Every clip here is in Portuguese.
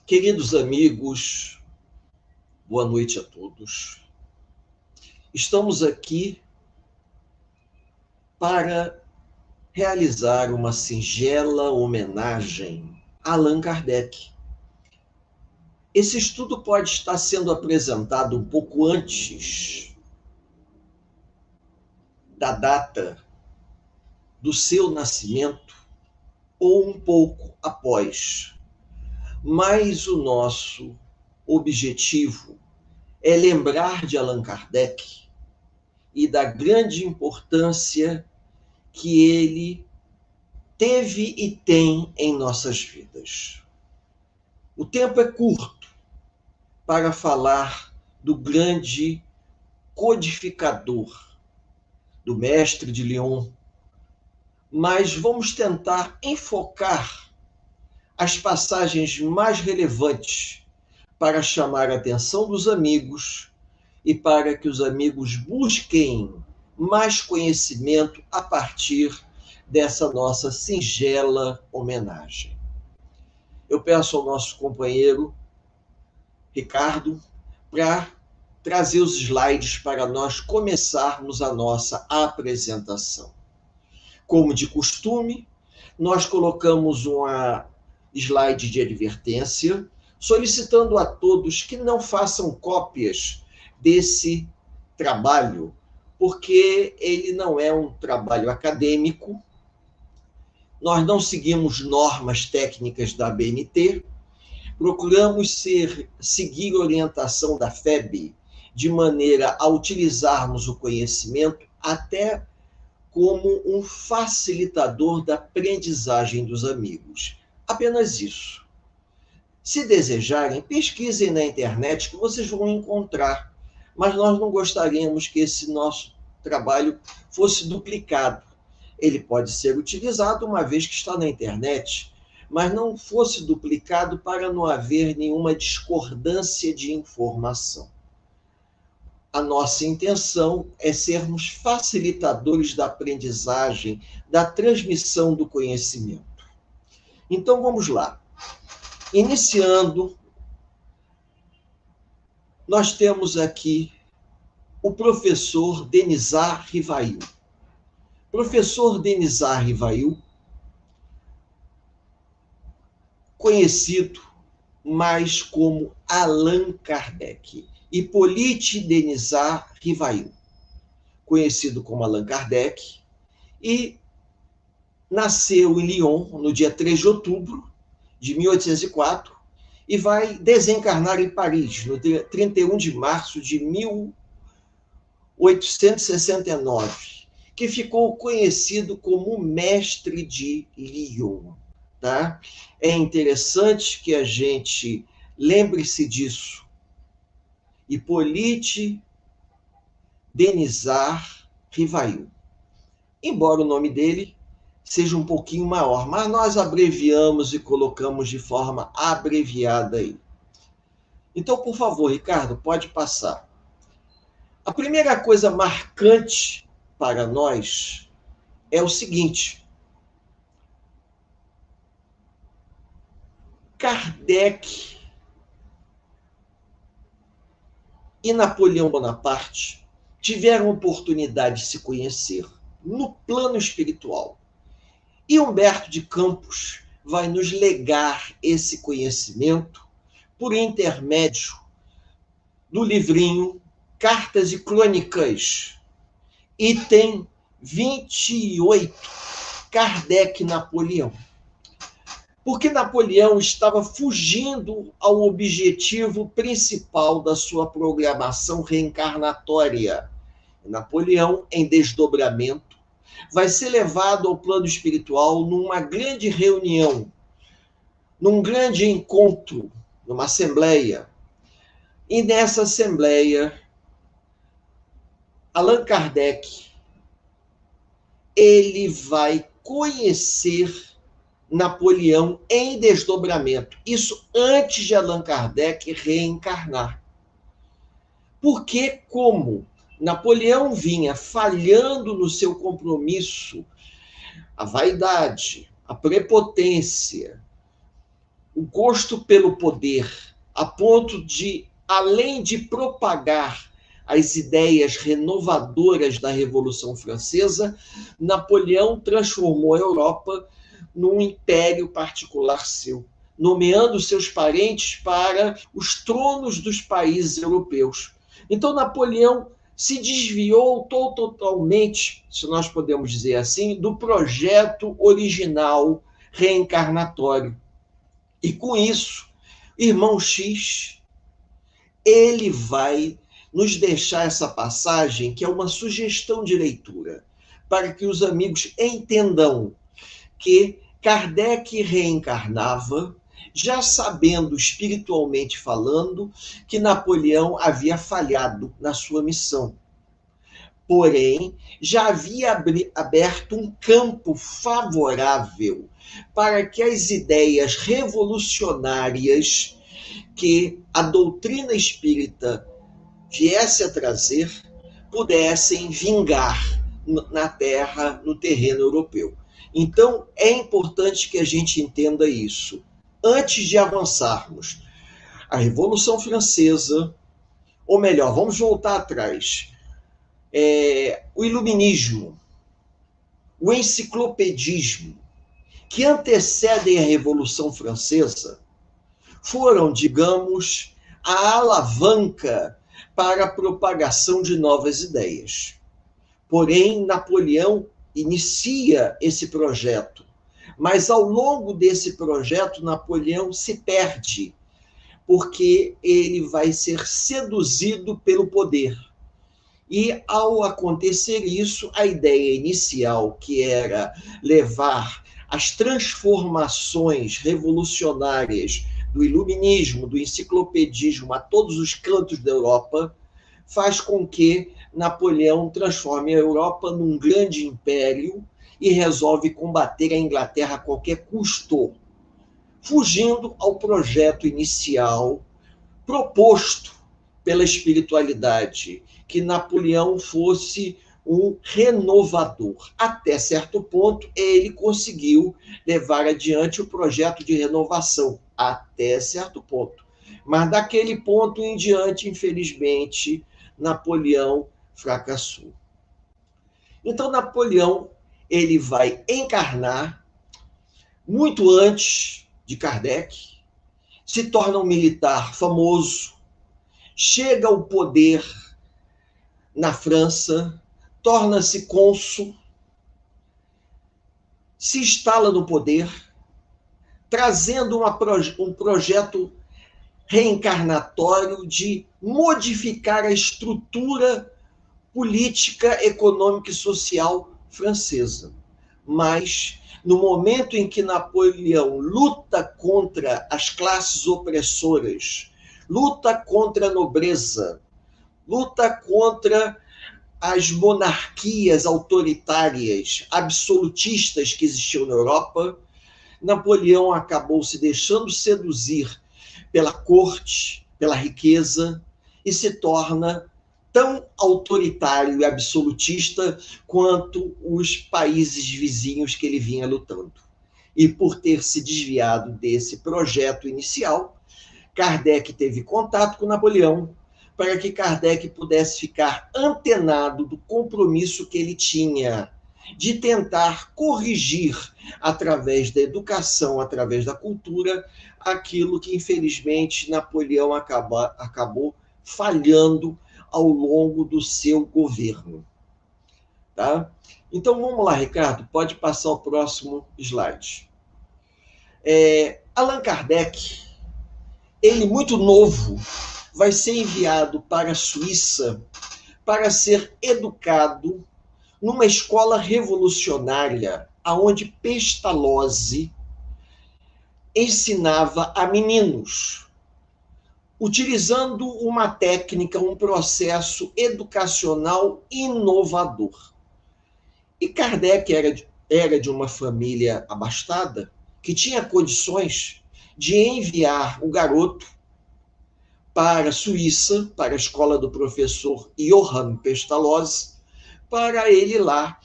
Queridos amigos, boa noite a todos. Estamos aqui para realizar uma singela homenagem a Allan Kardec. Esse estudo pode estar sendo apresentado um pouco antes da data do seu nascimento ou um pouco após, mas o nosso objetivo é lembrar de Allan Kardec e da grande importância que ele teve e tem em nossas vidas. O tempo é curto para falar do grande codificador, do mestre de Lyon, mas vamos tentar enfocar as passagens mais relevantes para chamar a atenção dos amigos e para que os amigos busquem mais conhecimento a partir dessa nossa singela homenagem. Eu peço ao nosso companheiro Ricardo para trazer os slides para nós começarmos a nossa apresentação. Como de costume, nós colocamos uma slide de advertência, solicitando a todos que não façam cópias desse trabalho, porque ele não é um trabalho acadêmico, nós não seguimos normas técnicas da ABNT, procuramos seguir orientação da FEB, de maneira a utilizarmos o conhecimento até como um facilitador da aprendizagem dos amigos. Apenas isso. Se desejarem, pesquisem na internet que vocês vão encontrar, mas nós não gostaríamos que esse nosso trabalho fosse duplicado. Ele pode ser utilizado uma vez que está na internet, mas não fosse duplicado para não haver nenhuma discordância de informação. A nossa intenção é sermos facilitadores da aprendizagem, da transmissão do conhecimento. Então vamos lá. Iniciando, nós temos aqui o professor Denizar Rivail. Professor Denizar Rivail, conhecido mais como Allan Kardec. Hippolyte Denizar Rivail, conhecido como Allan Kardec, e nasceu em Lyon no dia 3 de outubro de 1804 e vai desencarnar em Paris no dia 31 de março de 1869, que ficou conhecido como o mestre de Lyon. Tá? É interessante que a gente lembre-se disso. Hippolyte Denizar Rivail. Embora o nome dele seja um pouquinho maior, mas nós abreviamos e colocamos de forma abreviada aí. Então, por favor, Ricardo, pode passar. A primeira coisa marcante para nós é o seguinte: Kardec e Napoleão Bonaparte tiveram oportunidade de se conhecer no plano espiritual. E Humberto de Campos vai nos legar esse conhecimento por intermédio do livrinho Cartas e Crônicas, item 28, Kardec e Napoleão. Porque Napoleão estava fugindo ao objetivo principal da sua programação reencarnatória. Napoleão, em desdobramento, vai ser levado ao plano espiritual numa grande reunião, num grande encontro, numa assembleia. E nessa assembleia, Allan Kardec, ele vai conhecer Napoleão em desdobramento. Isso antes de Allan Kardec reencarnar. Porque como Napoleão vinha falhando no seu compromisso, a vaidade, a prepotência, o gosto pelo poder, a ponto de, além de propagar as ideias renovadoras da Revolução Francesa, Napoleão transformou a Europa num império particular seu, nomeando seus parentes para os tronos dos países europeus. Então, Napoleão se desviou totalmente, se nós podemos dizer assim, do projeto original reencarnatório. E com isso, irmão X, ele vai nos deixar essa passagem, que é uma sugestão de leitura, para que os amigos entendam que Kardec reencarnava, já sabendo, espiritualmente falando, que Napoleão havia falhado na sua missão. Porém, já havia aberto um campo favorável para que as ideias revolucionárias que a doutrina espírita viesse a trazer pudessem vingar na terra, no terreno europeu. Então, é importante que a gente entenda isso. Antes de avançarmos, a Revolução Francesa, ou melhor, vamos voltar atrás, o Iluminismo, o enciclopedismo, que antecedem a Revolução Francesa, foram, digamos, a alavanca para a propagação de novas ideias. Porém, Napoleão inicia esse projeto, mas ao longo desse projeto, Napoleão se perde, porque ele vai ser seduzido pelo poder. E, ao acontecer isso, a ideia inicial, que era levar as transformações revolucionárias do iluminismo, do enciclopedismo a todos os cantos da Europa, faz com que Napoleão transforme a Europa num grande império e resolve combater a Inglaterra a qualquer custo, fugindo ao projeto inicial proposto pela espiritualidade, que Napoleão fosse um renovador. Até certo ponto, ele conseguiu levar adiante o projeto de renovação, até certo ponto. Mas daquele ponto em diante, infelizmente, Napoleão fracassou. Então, Napoleão ele vai encarnar muito antes de Kardec, se torna um militar famoso, chega ao poder na França, torna-se cônsul, se instala no poder, trazendo um projeto reencarnatório de modificar a estrutura política, econômica e social francesa. Mas, no momento em que Napoleão luta contra as classes opressoras, luta contra a nobreza, luta contra as monarquias autoritárias, absolutistas que existiam na Europa, Napoleão acabou se deixando seduzir pela corte, pela riqueza, e se torna tão autoritário e absolutista quanto os países vizinhos que ele vinha lutando. E por ter se desviado desse projeto inicial, Kardec teve contato com Napoleão para que Kardec pudesse ficar antenado do compromisso que ele tinha de tentar corrigir, através da educação, através da cultura, aquilo que, infelizmente, Napoleão acabou falhando ao longo do seu governo. Tá? Então, vamos lá, Ricardo, pode passar o próximo slide. Allan Kardec, ele muito novo, vai ser enviado para a Suíça para ser educado numa escola revolucionária, onde Pestalozzi ensinava a meninos, utilizando uma técnica, um processo educacional inovador. E Kardec era de uma família abastada, que tinha condições de enviar o garoto para a Suíça, para a escola do professor Johann Pestalozzi, para ele lá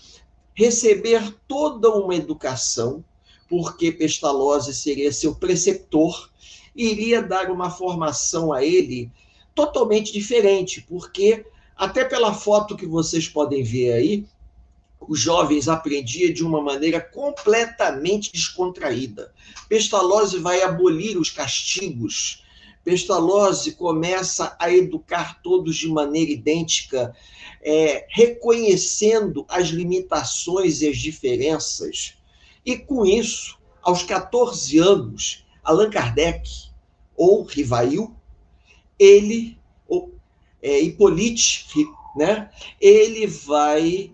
receber toda uma educação, porque Pestalozzi seria seu preceptor, e iria dar uma formação a ele totalmente diferente, porque, até pela foto que vocês podem ver aí, os jovens aprendiam de uma maneira completamente descontraída. Pestalozzi vai abolir os castigos. Pestalozzi começa a educar todos de maneira idêntica, reconhecendo as limitações e as diferenças. E com isso, aos 14 anos, Allan Kardec, ou Rivail, ele, Hippolyte, né, ele vai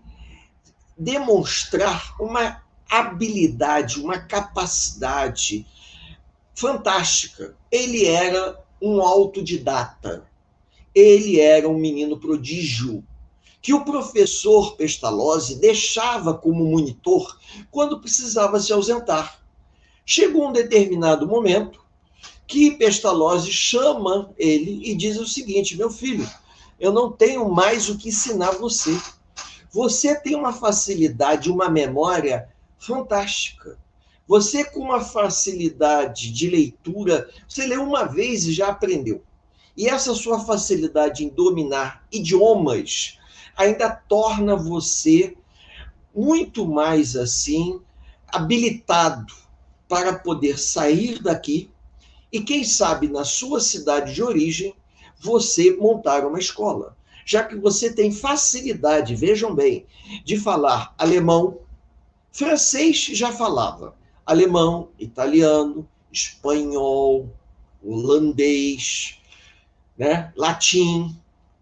demonstrar uma habilidade, uma capacidade fantástica. Ele era um autodidata, ele era um menino prodígio, que o professor Pestalozzi deixava como monitor quando precisava se ausentar. Chegou um determinado momento que Pestalozzi chama ele e diz o seguinte: meu filho, eu não tenho mais o que ensinar você. Você tem uma facilidade, uma memória fantástica. Você, com uma facilidade de leitura, você leu uma vez e já aprendeu. E essa sua facilidade em dominar idiomas ainda torna você muito mais assim habilitado para poder sair daqui e, quem sabe, na sua cidade de origem, você montar uma escola. Já que você tem facilidade, vejam bem, de falar alemão, francês já falava, alemão, italiano, espanhol, holandês, né? Latim,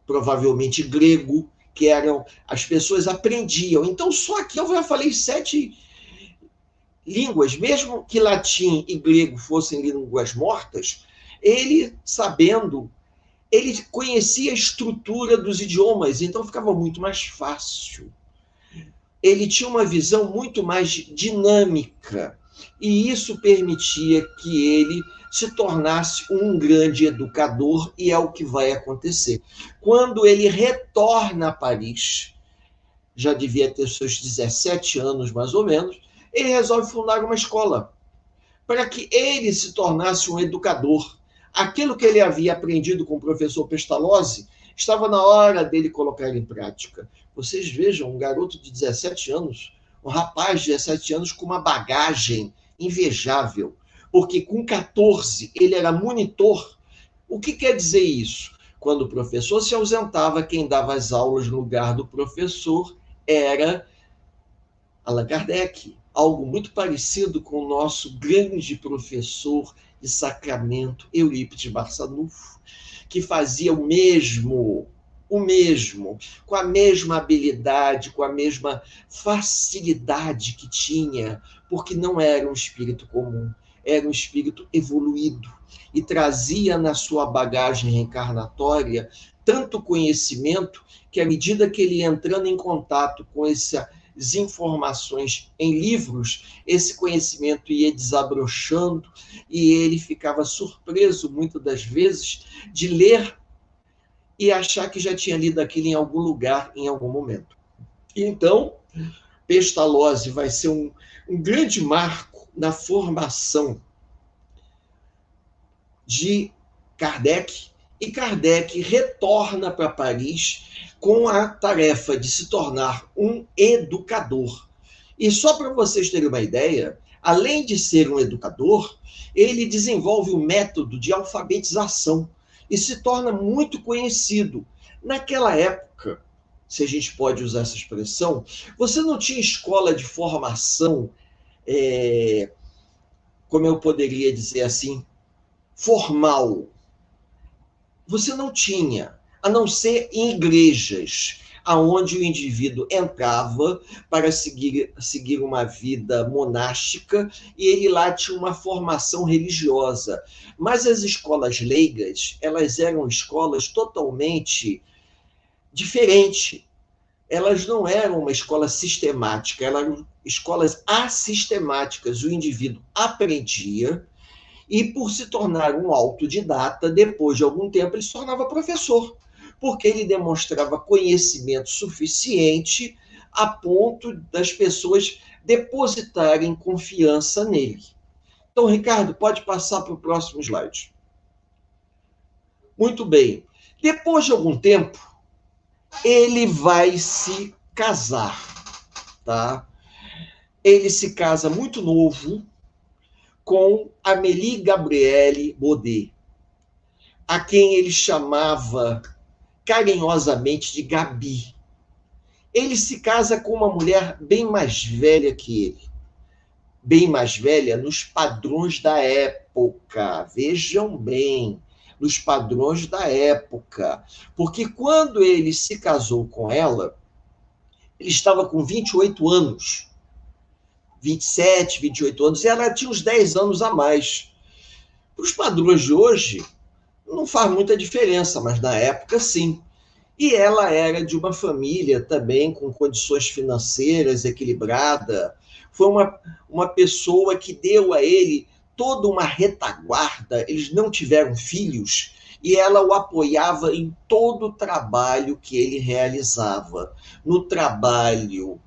provavelmente grego, que eram, as pessoas aprendiam. Então, só aqui eu já falei 7 línguas, mesmo que latim e grego fossem línguas mortas, ele, sabendo, ele conhecia a estrutura dos idiomas, então ficava muito mais fácil. Ele tinha uma visão muito mais dinâmica, e isso permitia que ele se tornasse um grande educador, e é o que vai acontecer. Quando ele retorna a Paris, já devia ter seus 17 anos, mais ou menos, ele resolve fundar uma escola, para que ele se tornasse um educador. Aquilo que ele havia aprendido com o professor Pestalozzi, estava na hora dele colocar em prática. Vocês vejam, um garoto de 17 anos, um rapaz de 17 anos com uma bagagem invejável, porque com 14 ele era monitor. O que quer dizer isso? Quando o professor se ausentava, quem dava as aulas no lugar do professor era Allan Kardec. Algo muito parecido com o nosso grande professor de Sacramento, Eurípides Barçanufo, que fazia o mesmo, com a mesma habilidade, com a mesma facilidade que tinha, porque não era um espírito comum, era um espírito evoluído, e trazia na sua bagagem reencarnatória tanto conhecimento que, à medida que ele ia entrando em contato com as informações em livros, esse conhecimento ia desabrochando, e ele ficava surpreso, muitas das vezes, de ler e achar que já tinha lido aquilo em algum lugar, em algum momento. Então, Pestalozzi vai ser um grande marco na formação de Kardec, e Kardec retorna para Paris com a tarefa de se tornar um educador. E só para vocês terem uma ideia, além de ser um educador, ele desenvolve um método de alfabetização e se torna muito conhecido. Naquela época, se a gente pode usar essa expressão, você não tinha escola de formação, como eu poderia dizer assim, formal. Você não tinha, a não ser em igrejas, aonde o indivíduo entrava para seguir uma vida monástica, e ele lá tinha uma formação religiosa. Mas as escolas leigas, elas eram escolas totalmente diferentes. Elas não eram uma escola sistemática, elas eram escolas assistemáticas. O indivíduo aprendia, e, por se tornar um autodidata, depois de algum tempo, ele se tornava professor, porque ele demonstrava conhecimento suficiente a ponto das pessoas depositarem confiança nele. Então, Ricardo, pode passar para o próximo slide. Muito bem. Depois de algum tempo, ele vai se casar, tá? Ele se casa muito novo com Amélie Gabrielle Baudet, a quem ele chamava carinhosamente de Gabi. Ele se casa com uma mulher bem mais velha que ele. Bem mais velha nos padrões da época. Vejam bem, nos padrões da época. Porque quando ele se casou com ela, ele estava com 28 anos. 27, 28 anos, e ela tinha uns 10 anos a mais. Para os padrões de hoje, não faz muita diferença, mas na época, sim. E ela era de uma família também com condições financeiras equilibrada. Foi uma pessoa que deu a ele toda uma retaguarda. Eles não tiveram filhos e ela o apoiava em todo o trabalho que ele realizava. No trabalho,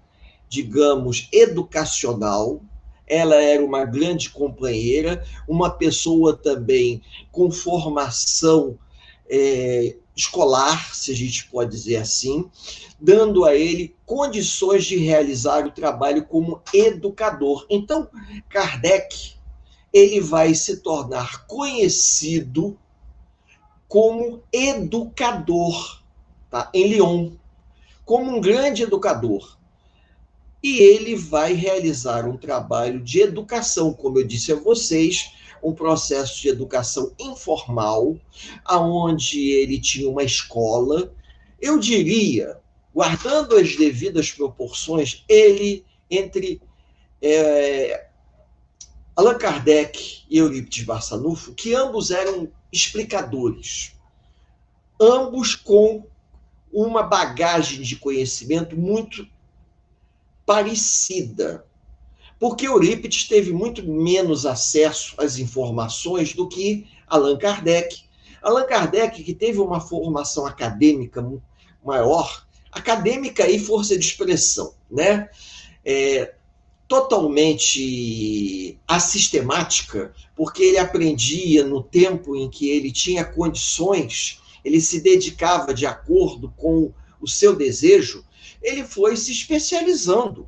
digamos, educacional, ela era uma grande companheira, uma pessoa também com formação escolar, se a gente pode dizer assim, dando a ele condições de realizar o trabalho como educador. Então, Kardec, ele vai se tornar conhecido como educador, tá? Em Lyon, como um grande educador. E ele vai realizar um trabalho de educação, como eu disse a vocês, um processo de educação informal, aonde ele tinha uma escola. Eu diria, guardando as devidas proporções, ele, entre Allan Kardec e Eurípides Barçanufo, que ambos eram explicadores, ambos com uma bagagem de conhecimento muito parecida, porque Eurípides teve muito menos acesso às informações do que Allan Kardec. Allan Kardec, que teve uma formação acadêmica maior, acadêmica e força de expressão, né? Totalmente assistemática, porque ele aprendia no tempo em que ele tinha condições, ele se dedicava de acordo com o seu desejo, ele foi se especializando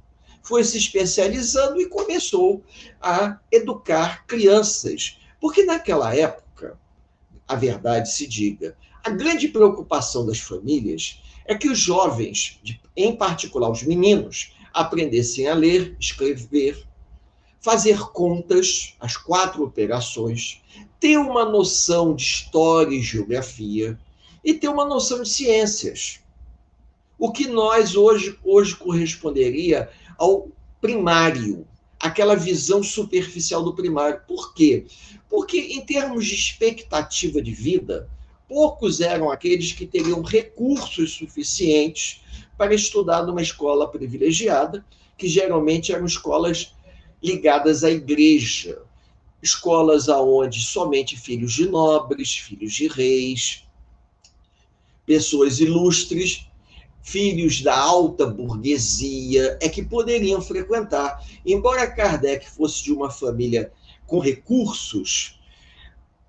e começou a educar crianças. Porque naquela época, a verdade se diga, a grande preocupação das famílias é que os jovens, em particular os meninos, aprendessem a ler, escrever, fazer contas, as 4 operações, ter uma noção de história e geografia e ter uma noção de ciências. O que nós hoje corresponderia ao primário, aquela visão superficial do primário. Por quê? Porque, em termos de expectativa de vida, poucos eram aqueles que teriam recursos suficientes para estudar numa escola privilegiada, que geralmente eram escolas ligadas à igreja, escolas onde somente filhos de nobres, filhos de reis, pessoas ilustres, filhos da alta burguesia, é que poderiam frequentar. Embora Kardec fosse de uma família com recursos,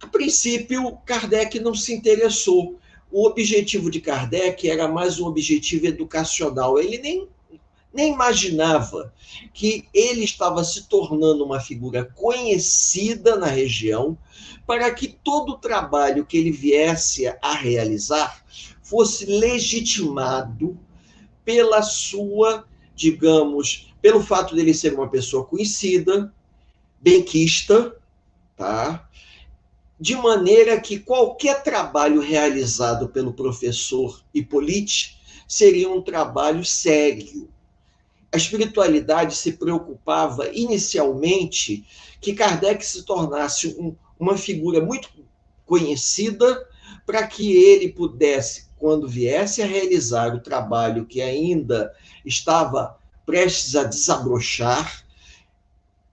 a princípio, Kardec não se interessou. O objetivo de Kardec era mais um objetivo educacional. Ele nem imaginava que ele estava se tornando uma figura conhecida na região para que todo o trabalho que ele viesse a realizar fosse legitimado pela sua, digamos, pelo fato dele ser uma pessoa conhecida, benquista, tá? De maneira que qualquer trabalho realizado pelo professor Hippolyte seria um trabalho sério. A espiritualidade se preocupava inicialmente que Kardec se tornasse uma figura muito conhecida para que ele pudesse, quando viesse a realizar o trabalho que ainda estava prestes a desabrochar,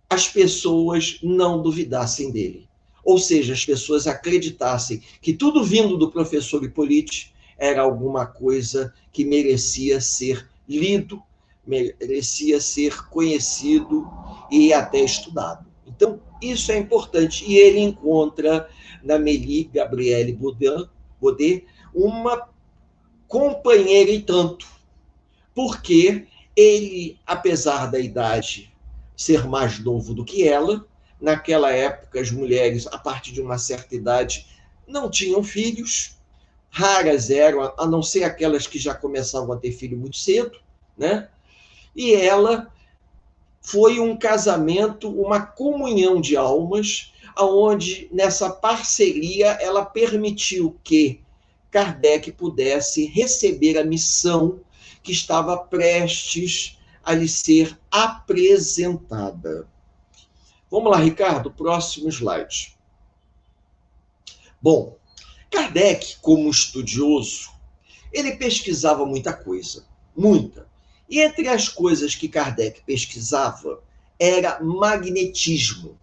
as pessoas não duvidassem dele. Ou seja, as pessoas acreditassem que tudo vindo do professor Hippolyte era alguma coisa que merecia ser lido, merecia ser conhecido e até estudado. Então, isso é importante. E ele encontra na Amélie Gabrielle Baudet uma companheira e tanto, porque ele, apesar da idade ser mais novo do que ela, naquela época as mulheres, a partir de uma certa idade, não tinham filhos, raras eram, a não ser aquelas que já começavam a ter filho muito cedo, né? E ela foi um casamento, uma comunhão de almas, onde nessa parceria ela permitiu que Kardec pudesse receber a missão que estava prestes a lhe ser apresentada. Vamos lá, Ricardo, próximo slide. Bom, Kardec, como estudioso, ele pesquisava muita coisa, muita. E entre as coisas que Kardec pesquisava era magnetismo.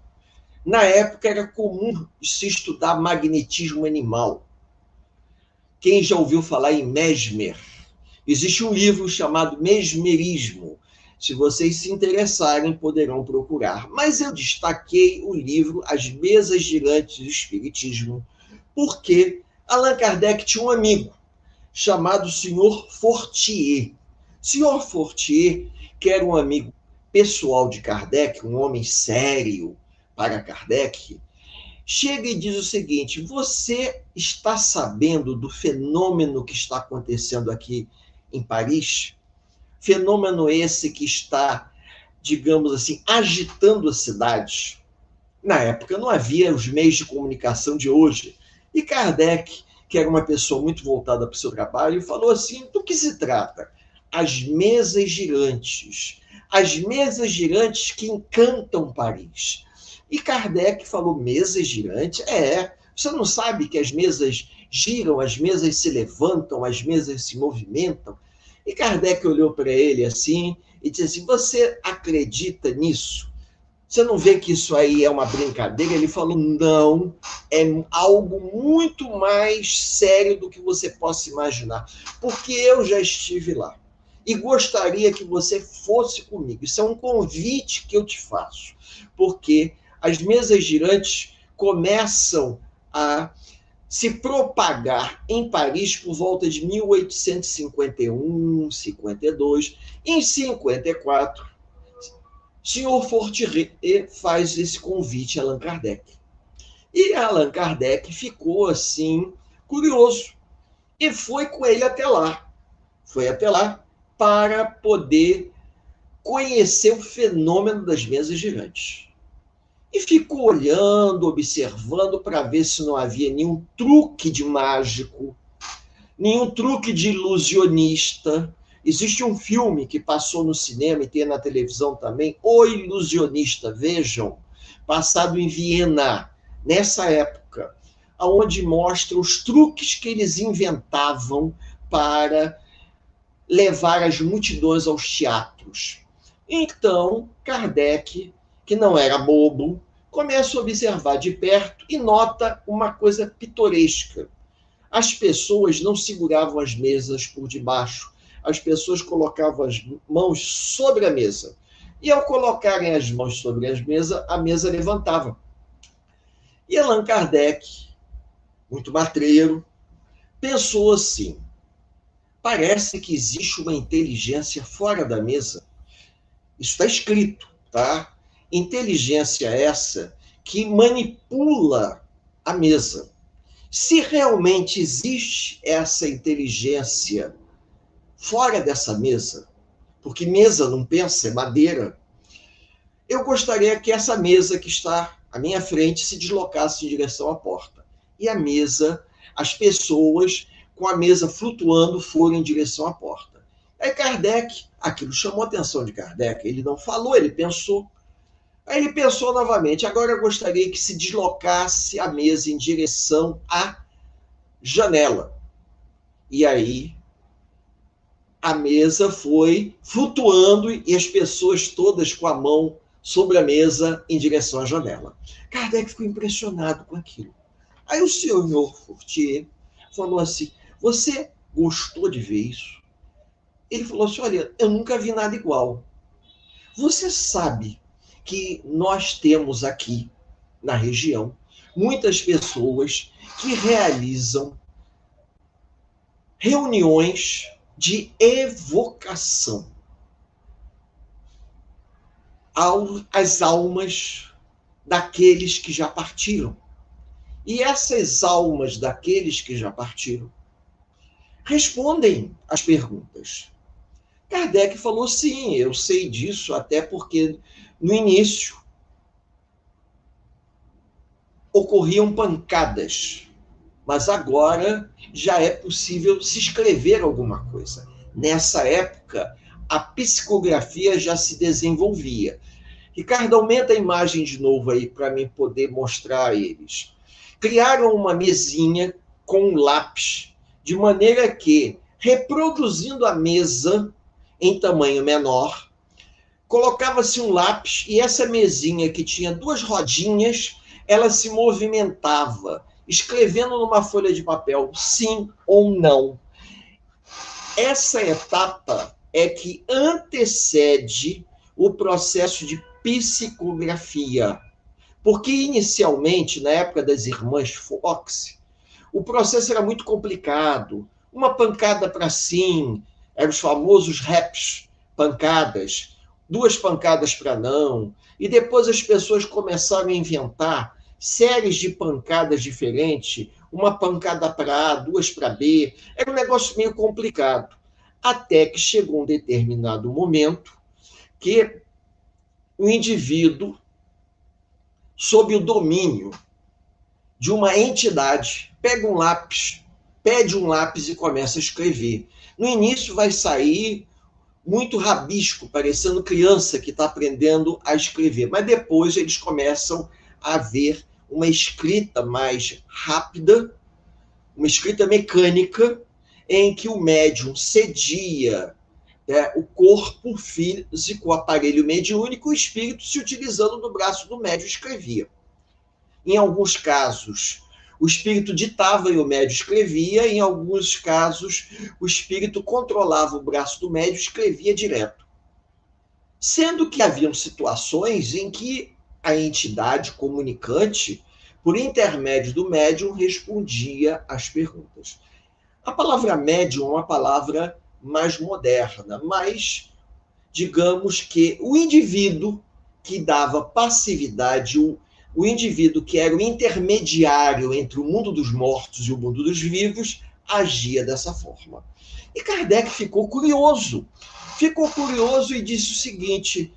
Na época era comum se estudar magnetismo animal. Quem já ouviu falar em Mesmer? Existe um livro chamado Mesmerismo. Se vocês se interessarem, poderão procurar. Mas eu destaquei o livro As Mesas Girantes do Espiritismo, porque Allan Kardec tinha um amigo chamado Sr. Fortier. Sr. Fortier, que era um amigo pessoal de Kardec, um homem sério para Kardec, chega e diz o seguinte: você está sabendo do fenômeno que está acontecendo aqui em Paris? Fenômeno esse que está, digamos assim, agitando a cidade. Na época não havia os meios de comunicação de hoje. E Kardec, que era uma pessoa muito voltada para o seu trabalho, falou assim: do que se trata? As mesas girantes. As mesas girantes que encantam Paris. E Kardec falou: mesas girantes? Você não sabe que as mesas giram, as mesas se levantam, as mesas se movimentam? E Kardec olhou para ele assim e disse assim: você acredita nisso? Você não vê que isso aí é uma brincadeira? Ele falou: não, é algo muito mais sério do que você possa imaginar, porque eu já estive lá e gostaria que você fosse comigo. Isso é um convite que eu te faço, porque as mesas girantes começam a se propagar em Paris por volta de 1851, 52. Em 54, Sr. Fortier faz esse convite a Allan Kardec. E Allan Kardec ficou assim, curioso, e foi com ele até lá. Foi até lá para poder conhecer o fenômeno das mesas girantes. E ficou olhando, observando, para ver se não havia nenhum truque de mágico, nenhum truque de ilusionista. Existe um filme que passou no cinema e tem na televisão também, O Ilusionista, vejam, passado em Viena, nessa época, onde mostra os truques que eles inventavam para levar as multidões aos teatros. Então, Kardec, que não era bobo, começa a observar de perto e nota uma coisa pitoresca. As pessoas não seguravam as mesas por debaixo, as pessoas colocavam as mãos sobre a mesa. E ao colocarem as mãos sobre a mesa levantava. E Allan Kardec, muito matreiro, pensou assim: parece que existe uma inteligência fora da mesa. Isso está escrito, tá? Inteligência essa que manipula a mesa. Se realmente existe essa inteligência fora dessa mesa, porque mesa não pensa, é madeira, eu gostaria que essa mesa que está à minha frente se deslocasse em direção à porta. E a mesa, as pessoas com a mesa flutuando foram em direção à porta. Aí Kardec, aquilo chamou a atenção de Kardec, ele não falou, ele pensou. Aí ele pensou novamente: agora eu gostaria que se deslocasse a mesa em direção à janela. E aí a mesa foi flutuando e as pessoas todas com a mão sobre a mesa em direção à janela. Kardec ficou impressionado com aquilo. Aí o senhor Fortier falou assim: você gostou de ver isso? Ele falou assim: olha, eu nunca vi nada igual. Você sabe que nós temos aqui na região muitas pessoas que realizam reuniões de evocação às almas daqueles que já partiram. E essas almas daqueles que já partiram respondem às perguntas. Kardec falou: sim, eu sei disso, até porque no início ocorriam pancadas, mas agora já é possível se escrever alguma coisa. Nessa época, a psicografia já se desenvolvia. Ricardo, aumenta a imagem de novo aí para mim poder mostrar a eles. Criaram uma mesinha com um lápis, de maneira que, reproduzindo a mesa em tamanho menor, colocava-se um lápis e essa mesinha que tinha duas rodinhas, ela se movimentava, escrevendo numa folha de papel sim ou não. Essa etapa é que antecede o processo de psicografia. Porque inicialmente, na época das irmãs Fox, o processo era muito complicado. Uma pancada para sim, eram os famosos raps, pancadas, duas pancadas para não. E depois as pessoas começaram a inventar séries de pancadas diferentes, uma pancada para A, duas para B. Era um negócio meio complicado. Até que chegou um determinado momento que o indivíduo, sob o domínio de uma entidade, pega um lápis, pede um lápis e começa a escrever. No início vai sair muito rabisco, parecendo criança que está aprendendo a escrever, mas depois eles começam a ver uma escrita mais rápida, uma escrita mecânica, em que o médium cedia o corpo físico, o aparelho mediúnico, o espírito se utilizando do braço do médium escrevia. Em alguns casos, o espírito ditava e o médium escrevia, em alguns casos, o espírito controlava o braço do médium e escrevia direto. Sendo que haviam situações em que a entidade comunicante, por intermédio do médium, respondia às perguntas. A palavra médium é uma palavra mais moderna, mas digamos que o indivíduo que dava passividade, o indivíduo que era o intermediário entre o mundo dos mortos e o mundo dos vivos, agia dessa forma. E Kardec ficou curioso e disse o seguinte: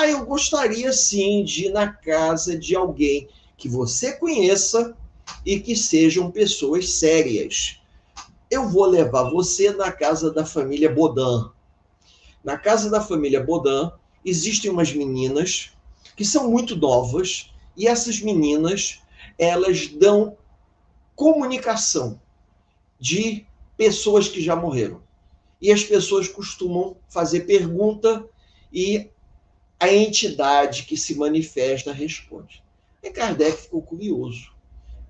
eu gostaria sim de ir na casa de alguém que você conheça e que sejam pessoas sérias. Eu vou levar você na casa da família Bodin. Na casa da família Bodin existem umas meninas que são muito novas e essas meninas, elas dão comunicação de pessoas que já morreram. E as pessoas costumam fazer pergunta e a entidade que se manifesta responde. E Kardec ficou curioso.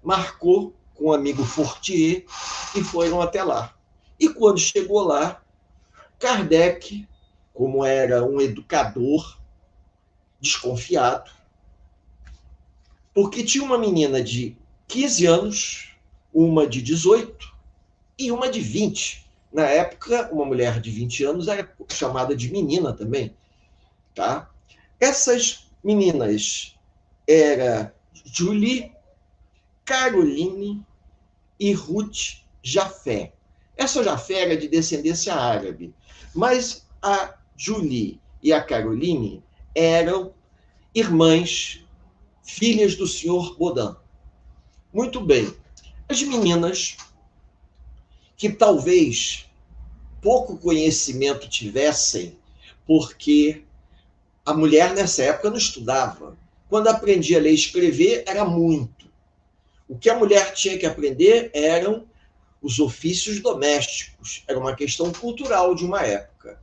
Marcou com o amigo Fortier e foram até lá. E quando chegou lá, Kardec, como era um educador desconfiado, porque tinha uma menina de 15 anos, uma de 18 e uma de 20. Na época, uma mulher de 20 anos era chamada de menina também. Tá? Essas meninas eram Julie, Caroline e Ruth Jafé. Essa Jafé era de descendência árabe, mas a Julie e a Caroline eram irmãs, filhas do senhor Bodin. Muito bem. As meninas, que talvez pouco conhecimento tivessem, porque a mulher nessa época não estudava. Quando aprendia a ler e escrever, era muito. O que a mulher tinha que aprender eram os ofícios domésticos. Era uma questão cultural de uma época.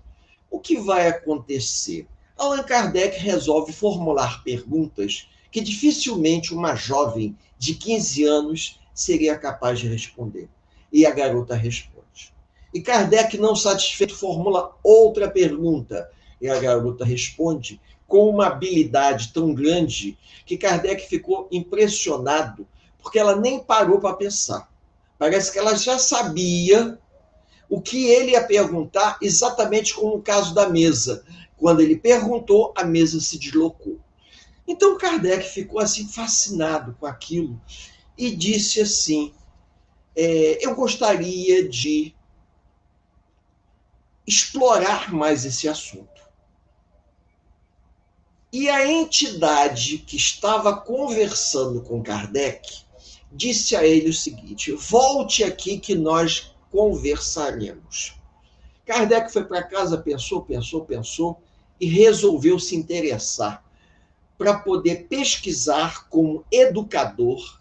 O que vai acontecer? Allan Kardec resolve formular perguntas que dificilmente uma jovem de 15 anos seria capaz de responder. E a garota responde. E Kardec, não satisfeito, formula outra pergunta. E a garota responde com uma habilidade tão grande que Kardec ficou impressionado, porque ela nem parou para pensar. Parece que ela já sabia o que ele ia perguntar, exatamente como o caso da mesa. Quando ele perguntou, a mesa se deslocou. Então Kardec ficou assim fascinado com aquilo e disse assim: eu gostaria de explorar mais esse assunto. E a entidade que estava conversando com Kardec disse a ele o seguinte: volte aqui que nós conversaremos. Kardec foi para casa, pensou e resolveu se interessar para poder pesquisar como educador,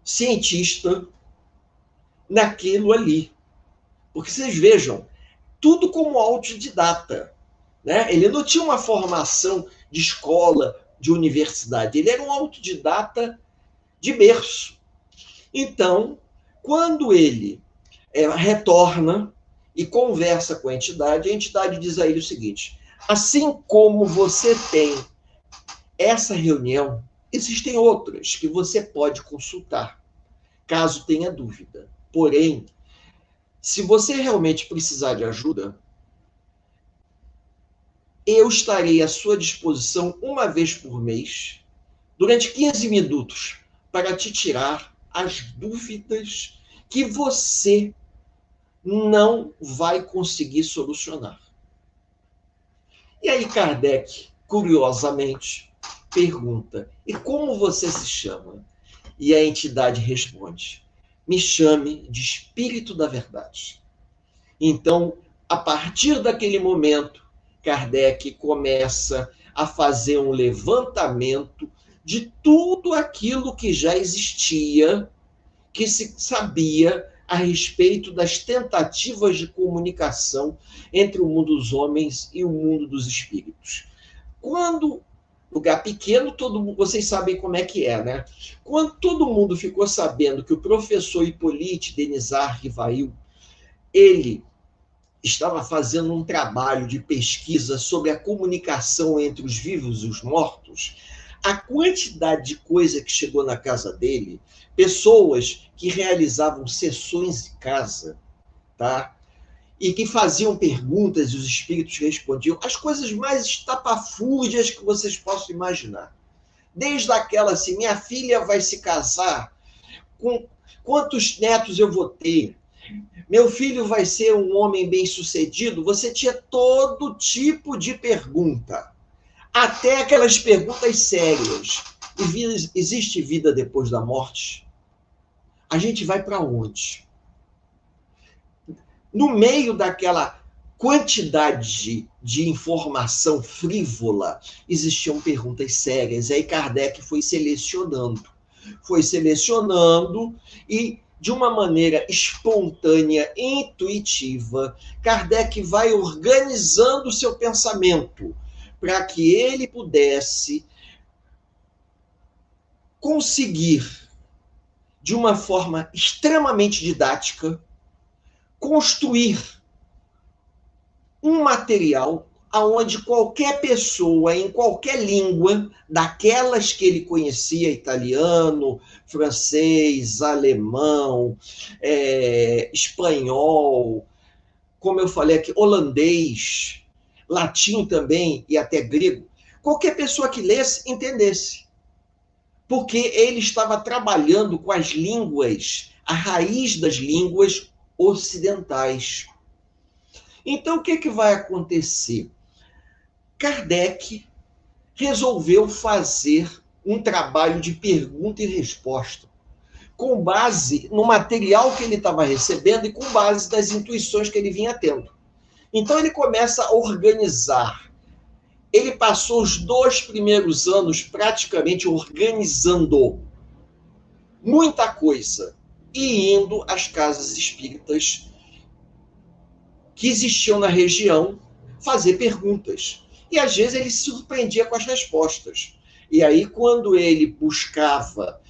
cientista, naquilo ali. Porque vocês vejam, tudo como autodidata. Né? Ele não tinha uma formação de escola, de universidade. Ele era um autodidata de berço. Então, quando ele retorna e conversa com a entidade diz a ele o seguinte: assim como você tem essa reunião, existem outras que você pode consultar, caso tenha dúvida. Porém, se você realmente precisar de ajuda, eu estarei à sua disposição uma vez por mês, durante 15 minutos, para te tirar as dúvidas que você não vai conseguir solucionar. E aí Kardec, curiosamente, pergunta: e como você se chama? E a entidade responde: me chame de Espírito da Verdade. Então, a partir daquele momento, Kardec começa a fazer um levantamento de tudo aquilo que já existia, que se sabia a respeito das tentativas de comunicação entre o mundo dos homens e o mundo dos espíritos. Quando lugar pequeno, todo mundo, vocês sabem como é que é, né? Quando todo mundo ficou sabendo que o professor Hippolyte Denisard Rivail, ele estava fazendo um trabalho de pesquisa sobre a comunicação entre os vivos e os mortos, a quantidade de coisa que chegou na casa dele, pessoas que realizavam sessões em casa, tá? E que faziam perguntas e os espíritos respondiam, as coisas mais estapafúrdias que vocês possam imaginar. Desde aquela assim, minha filha vai se casar, com quantos netos eu vou ter? Meu filho vai ser um homem bem-sucedido? Você tinha todo tipo de pergunta. Até aquelas perguntas sérias. Existe vida depois da morte? A gente vai para onde? No meio daquela quantidade de informação frívola, existiam perguntas sérias. Aí Kardec foi selecionando e, de uma maneira espontânea, intuitiva, Kardec vai organizando o seu pensamento para que ele pudesse conseguir, de uma forma extremamente didática, construir um material aonde qualquer pessoa, em qualquer língua, daquelas que ele conhecia, italiano, francês, alemão, espanhol, como eu falei aqui, holandês, latim também e até grego, qualquer pessoa que lesse, entendesse. Porque ele estava trabalhando com as línguas, a raiz das línguas ocidentais. Então, o que vai acontecer? Kardec resolveu fazer um trabalho de pergunta e resposta, com base no material que ele estava recebendo e com base nas intuições que ele vinha tendo. Então ele começa a organizar. Ele passou os 2 primeiros anos praticamente organizando muita coisa e indo às casas espíritas que existiam na região fazer perguntas. E às vezes ele se surpreendia com as respostas. E aí, quando ele buscava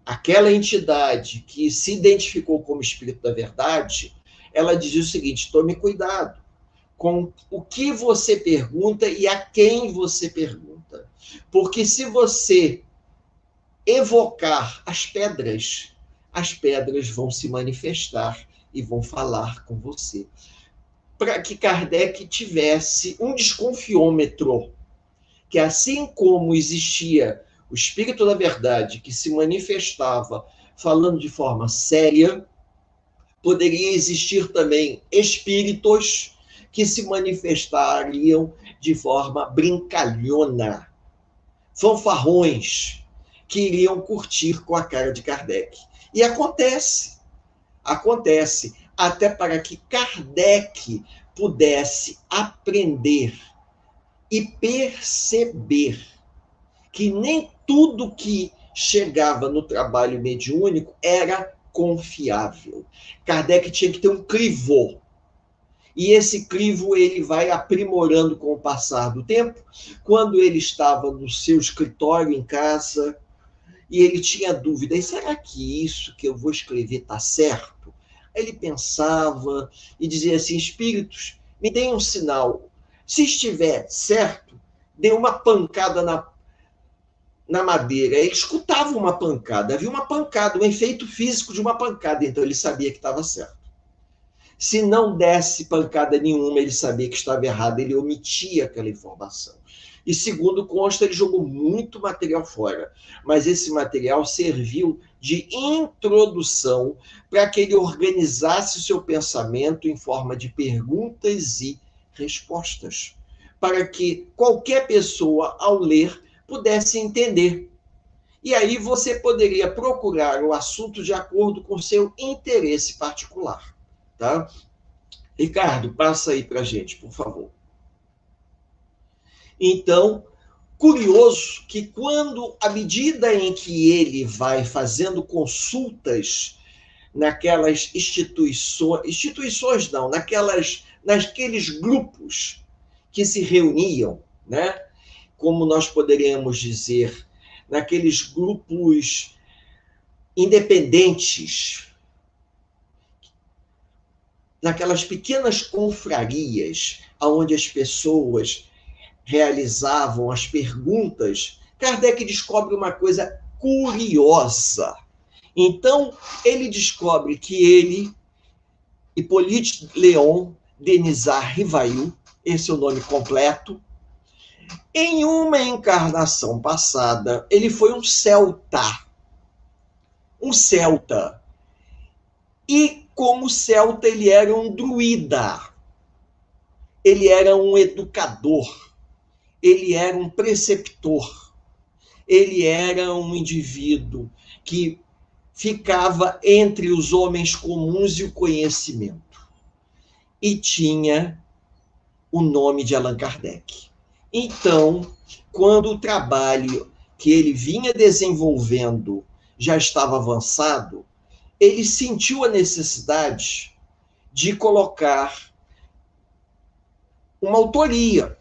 aquela entidade que se identificou como Espírito da Verdade, ela dizia o seguinte: tome cuidado com o que você pergunta e a quem você pergunta. Porque se você evocar as pedras vão se manifestar e vão falar com você. Para que Kardec tivesse um desconfiômetro, que assim como existia o Espírito da Verdade, que se manifestava falando de forma séria, poderia existir também espíritos que se manifestariam de forma brincalhona, fanfarrões, que iriam curtir com a cara de Kardec. E acontece, até para que Kardec pudesse aprender e perceber que nem tudo que chegava no trabalho mediúnico era confiável. Kardec tinha que ter um crivô. E esse crivo ele vai aprimorando com o passar do tempo. Quando ele estava no seu escritório em casa e ele tinha dúvida, e será que isso que eu vou escrever está certo? Ele pensava e dizia assim: espíritos, me deem um sinal. Se estiver certo, dê uma pancada na madeira. Ele escutava uma pancada, havia uma pancada, um efeito físico de uma pancada, então ele sabia que estava certo. Se não desse pancada nenhuma, ele sabia que estava errado, ele omitia aquela informação. E segundo consta, ele jogou muito material fora, mas esse material serviu de introdução para que ele organizasse o seu pensamento em forma de perguntas e respostas, para que qualquer pessoa, ao ler, pudesse entender. E aí você poderia procurar o assunto de acordo com seu interesse particular. Tá? Ricardo, passa aí para a gente, por favor. Então, curioso que quando, à medida em que ele vai fazendo consultas naquelas instituições não, naqueles grupos que se reuniam, né? Como nós poderíamos dizer, naqueles grupos independentes, naquelas pequenas confrarias onde as pessoas realizavam as perguntas, Kardec descobre uma coisa curiosa. Então, ele descobre que ele, Hippolyte Léon Denisard Rivail, esse é o nome completo, em uma encarnação passada, ele foi um celta. Um celta. E como celta, ele era um druida. Ele era um educador. Ele era um preceptor. Ele era um indivíduo que ficava entre os homens comuns e o conhecimento. E tinha o nome de Allan Kardec. Então, quando o trabalho que ele vinha desenvolvendo já estava avançado, ele sentiu a necessidade de colocar uma autoria.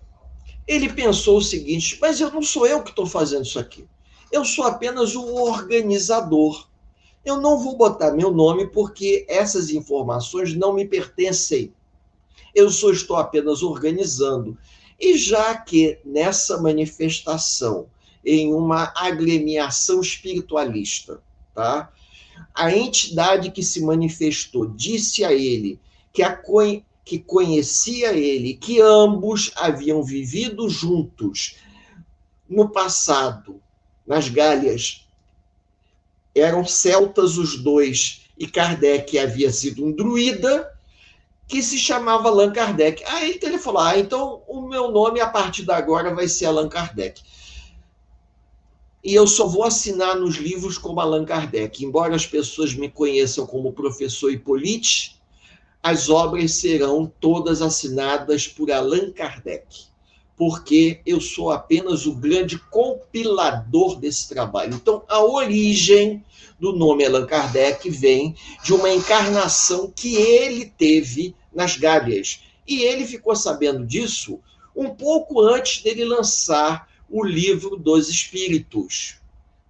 Ele pensou o seguinte: mas não sou eu que estou fazendo isso aqui. Eu sou apenas o organizador. Eu não vou botar meu nome porque essas informações não me pertencem. Eu só estou apenas organizando. E já que nessa manifestação, em uma agremiação espiritualista, tá? A entidade que se manifestou disse a ele que conhecia ele, que ambos haviam vivido juntos no passado, nas Gálias. Eram celtas os dois, e Kardec havia sido um druida que se chamava Allan Kardec. Aí então ele falou: então o meu nome a partir de agora vai ser Allan Kardec. E eu só vou assinar nos livros como Allan Kardec. Embora as pessoas me conheçam como professor Hippolyte, as obras serão todas assinadas por Allan Kardec, porque eu sou apenas o grande compilador desse trabalho. Então, a origem do nome Allan Kardec vem de uma encarnação que ele teve nas Gálias. E ele ficou sabendo disso um pouco antes dele lançar o Livro dos Espíritos,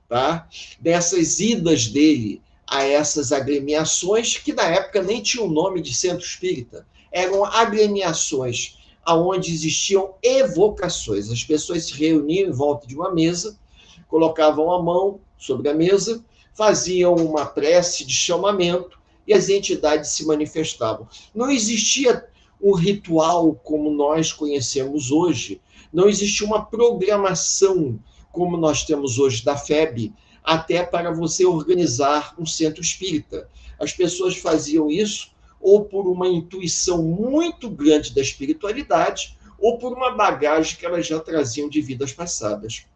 tá? Dessas idas dele a essas agremiações, que na época nem tinham o nome de centro espírita, eram agremiações onde existiam evocações. As pessoas se reuniam em volta de uma mesa, colocavam a mão sobre a mesa, faziam uma prece de chamamento e as entidades se manifestavam. Não existia um ritual como nós conhecemos hoje, não existia uma programação como nós temos hoje da FEB, até para você organizar um centro espírita. As pessoas faziam isso ou por uma intuição muito grande da espiritualidade, ou por uma bagagem que elas já traziam de vidas passadas.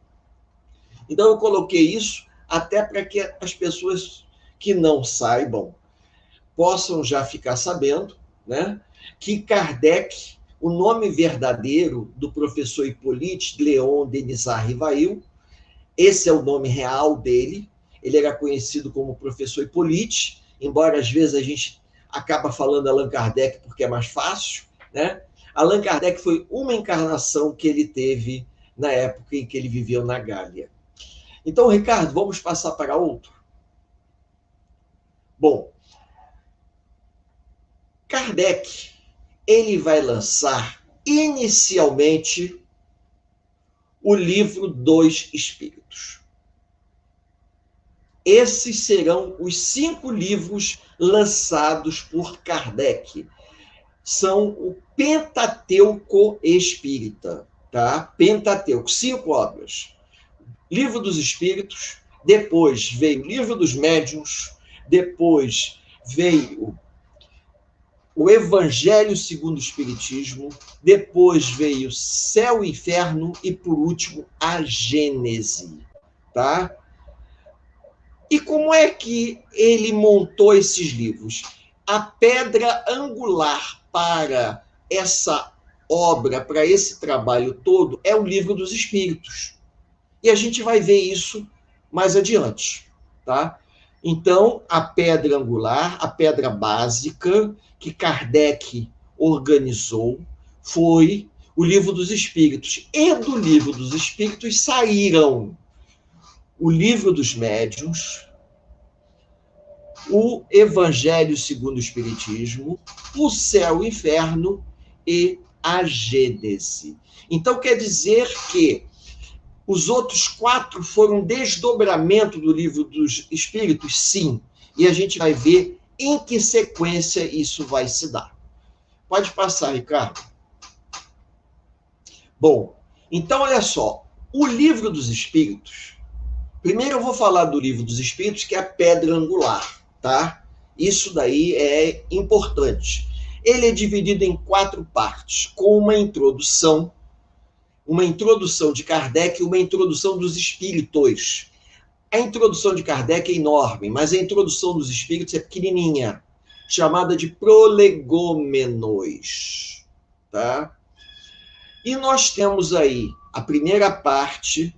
Então eu coloquei isso até para que as pessoas que não saibam possam já ficar sabendo, né, que Kardec, o nome verdadeiro do professor Hippolyte Léon Denisard Rivail, esse é o nome real dele, ele era conhecido como professor Hippolyte, embora às vezes a gente acaba falando Allan Kardec porque é mais fácil, né? Allan Kardec foi uma encarnação que ele teve na época em que ele viveu na Gália. Então, Ricardo, vamos passar para outro? Bom, Kardec, ele vai lançar inicialmente o livro dos Espíritos. Esses serão os 5 livros lançados por Kardec. São o Pentateuco Espírita, tá? Pentateuco, 5 obras. Livro dos Espíritos, depois veio o Livro dos Médiuns, depois veio o Evangelho segundo o Espiritismo, depois veio Céu e Inferno e, por último, a Gênese, tá? E como é que ele montou esses livros? A pedra angular para essa obra, para esse trabalho todo, é o Livro dos Espíritos. E a gente vai ver isso mais adiante, tá? Então, a pedra angular, a pedra básica que Kardec organizou foi o Livro dos Espíritos. E do Livro dos Espíritos saíram o Livro dos Médiuns, o Evangelho segundo o Espiritismo, o Céu e o Inferno e a Gênese. Então, quer dizer que os outros 4 foram desdobramento do Livro dos Espíritos? Sim. E a gente vai ver em que sequência isso vai se dar. Pode passar, Ricardo. Bom, então olha só. O Livro dos Espíritos, primeiro eu vou falar do Livro dos Espíritos, que é a pedra angular, tá? Isso daí é importante. Ele é dividido em 4 partes, com uma introdução de Kardec e uma introdução dos espíritos. A introdução de Kardec é enorme, mas a introdução dos espíritos é pequenininha, chamada de prolegômenos, tá? E nós temos aí a primeira parte,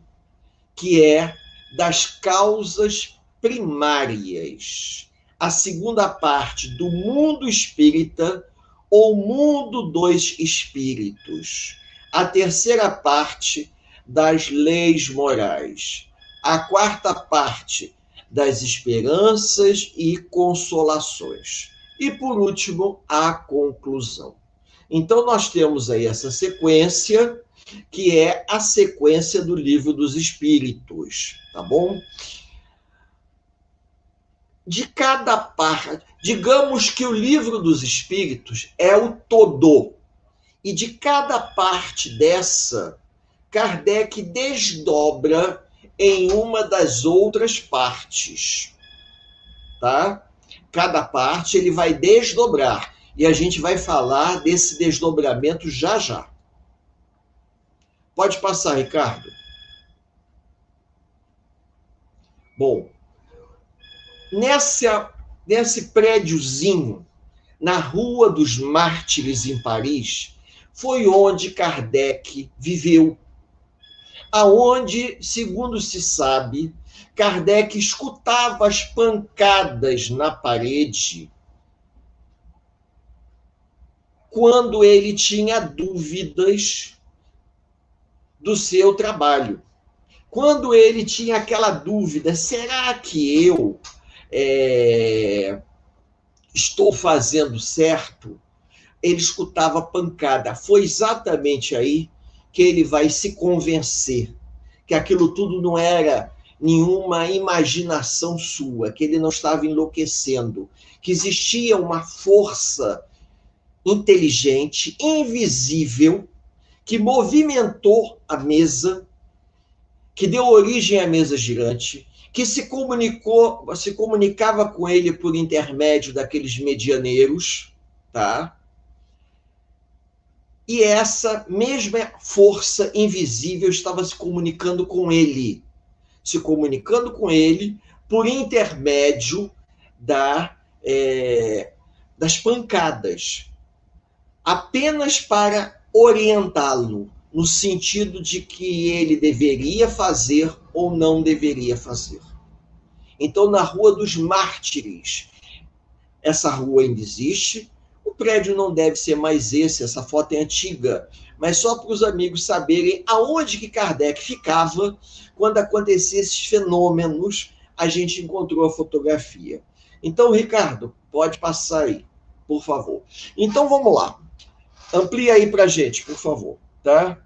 que é das causas primárias. A segunda parte, do mundo espírita ou mundo dos espíritos. A terceira parte, das leis morais. A quarta parte, das esperanças e consolações. E, por último, a conclusão. Então, nós temos aí essa sequência, que é a sequência do Livro dos Espíritos, tá bom? De cada parte, digamos que o Livro dos Espíritos é o todo, e de cada parte dessa, Kardec desdobra em uma das outras partes, tá? Cada parte ele vai desdobrar, e a gente vai falar desse desdobramento já já. Pode passar, Ricardo. Bom, nesse prédiozinho, na Rua dos Mártires, em Paris, foi onde Kardec viveu. Aonde, segundo se sabe, Kardec escutava as pancadas na parede quando ele tinha dúvidas do seu trabalho. Quando ele tinha aquela dúvida, será que eu estou fazendo certo, ele escutava pancada. Foi exatamente aí que ele vai se convencer que aquilo tudo não era nenhuma imaginação sua, que ele não estava enlouquecendo, que existia uma força inteligente, invisível, que movimentou a mesa, que deu origem à mesa girante, que se comunicava com ele por intermédio daqueles medianeiros, tá? E essa mesma força invisível estava se comunicando com ele por intermédio das pancadas, apenas para orientá-lo no sentido de que ele deveria fazer ou não deveria fazer. Então, na Rua dos Mártires, essa rua ainda existe, o prédio não deve ser mais essa foto é antiga, mas só para os amigos saberem aonde que Kardec ficava quando aconteciam esses fenômenos, a gente encontrou a fotografia. Então, Ricardo, pode passar aí, por favor. Então, vamos lá. Amplia aí para a gente, por favor, tá?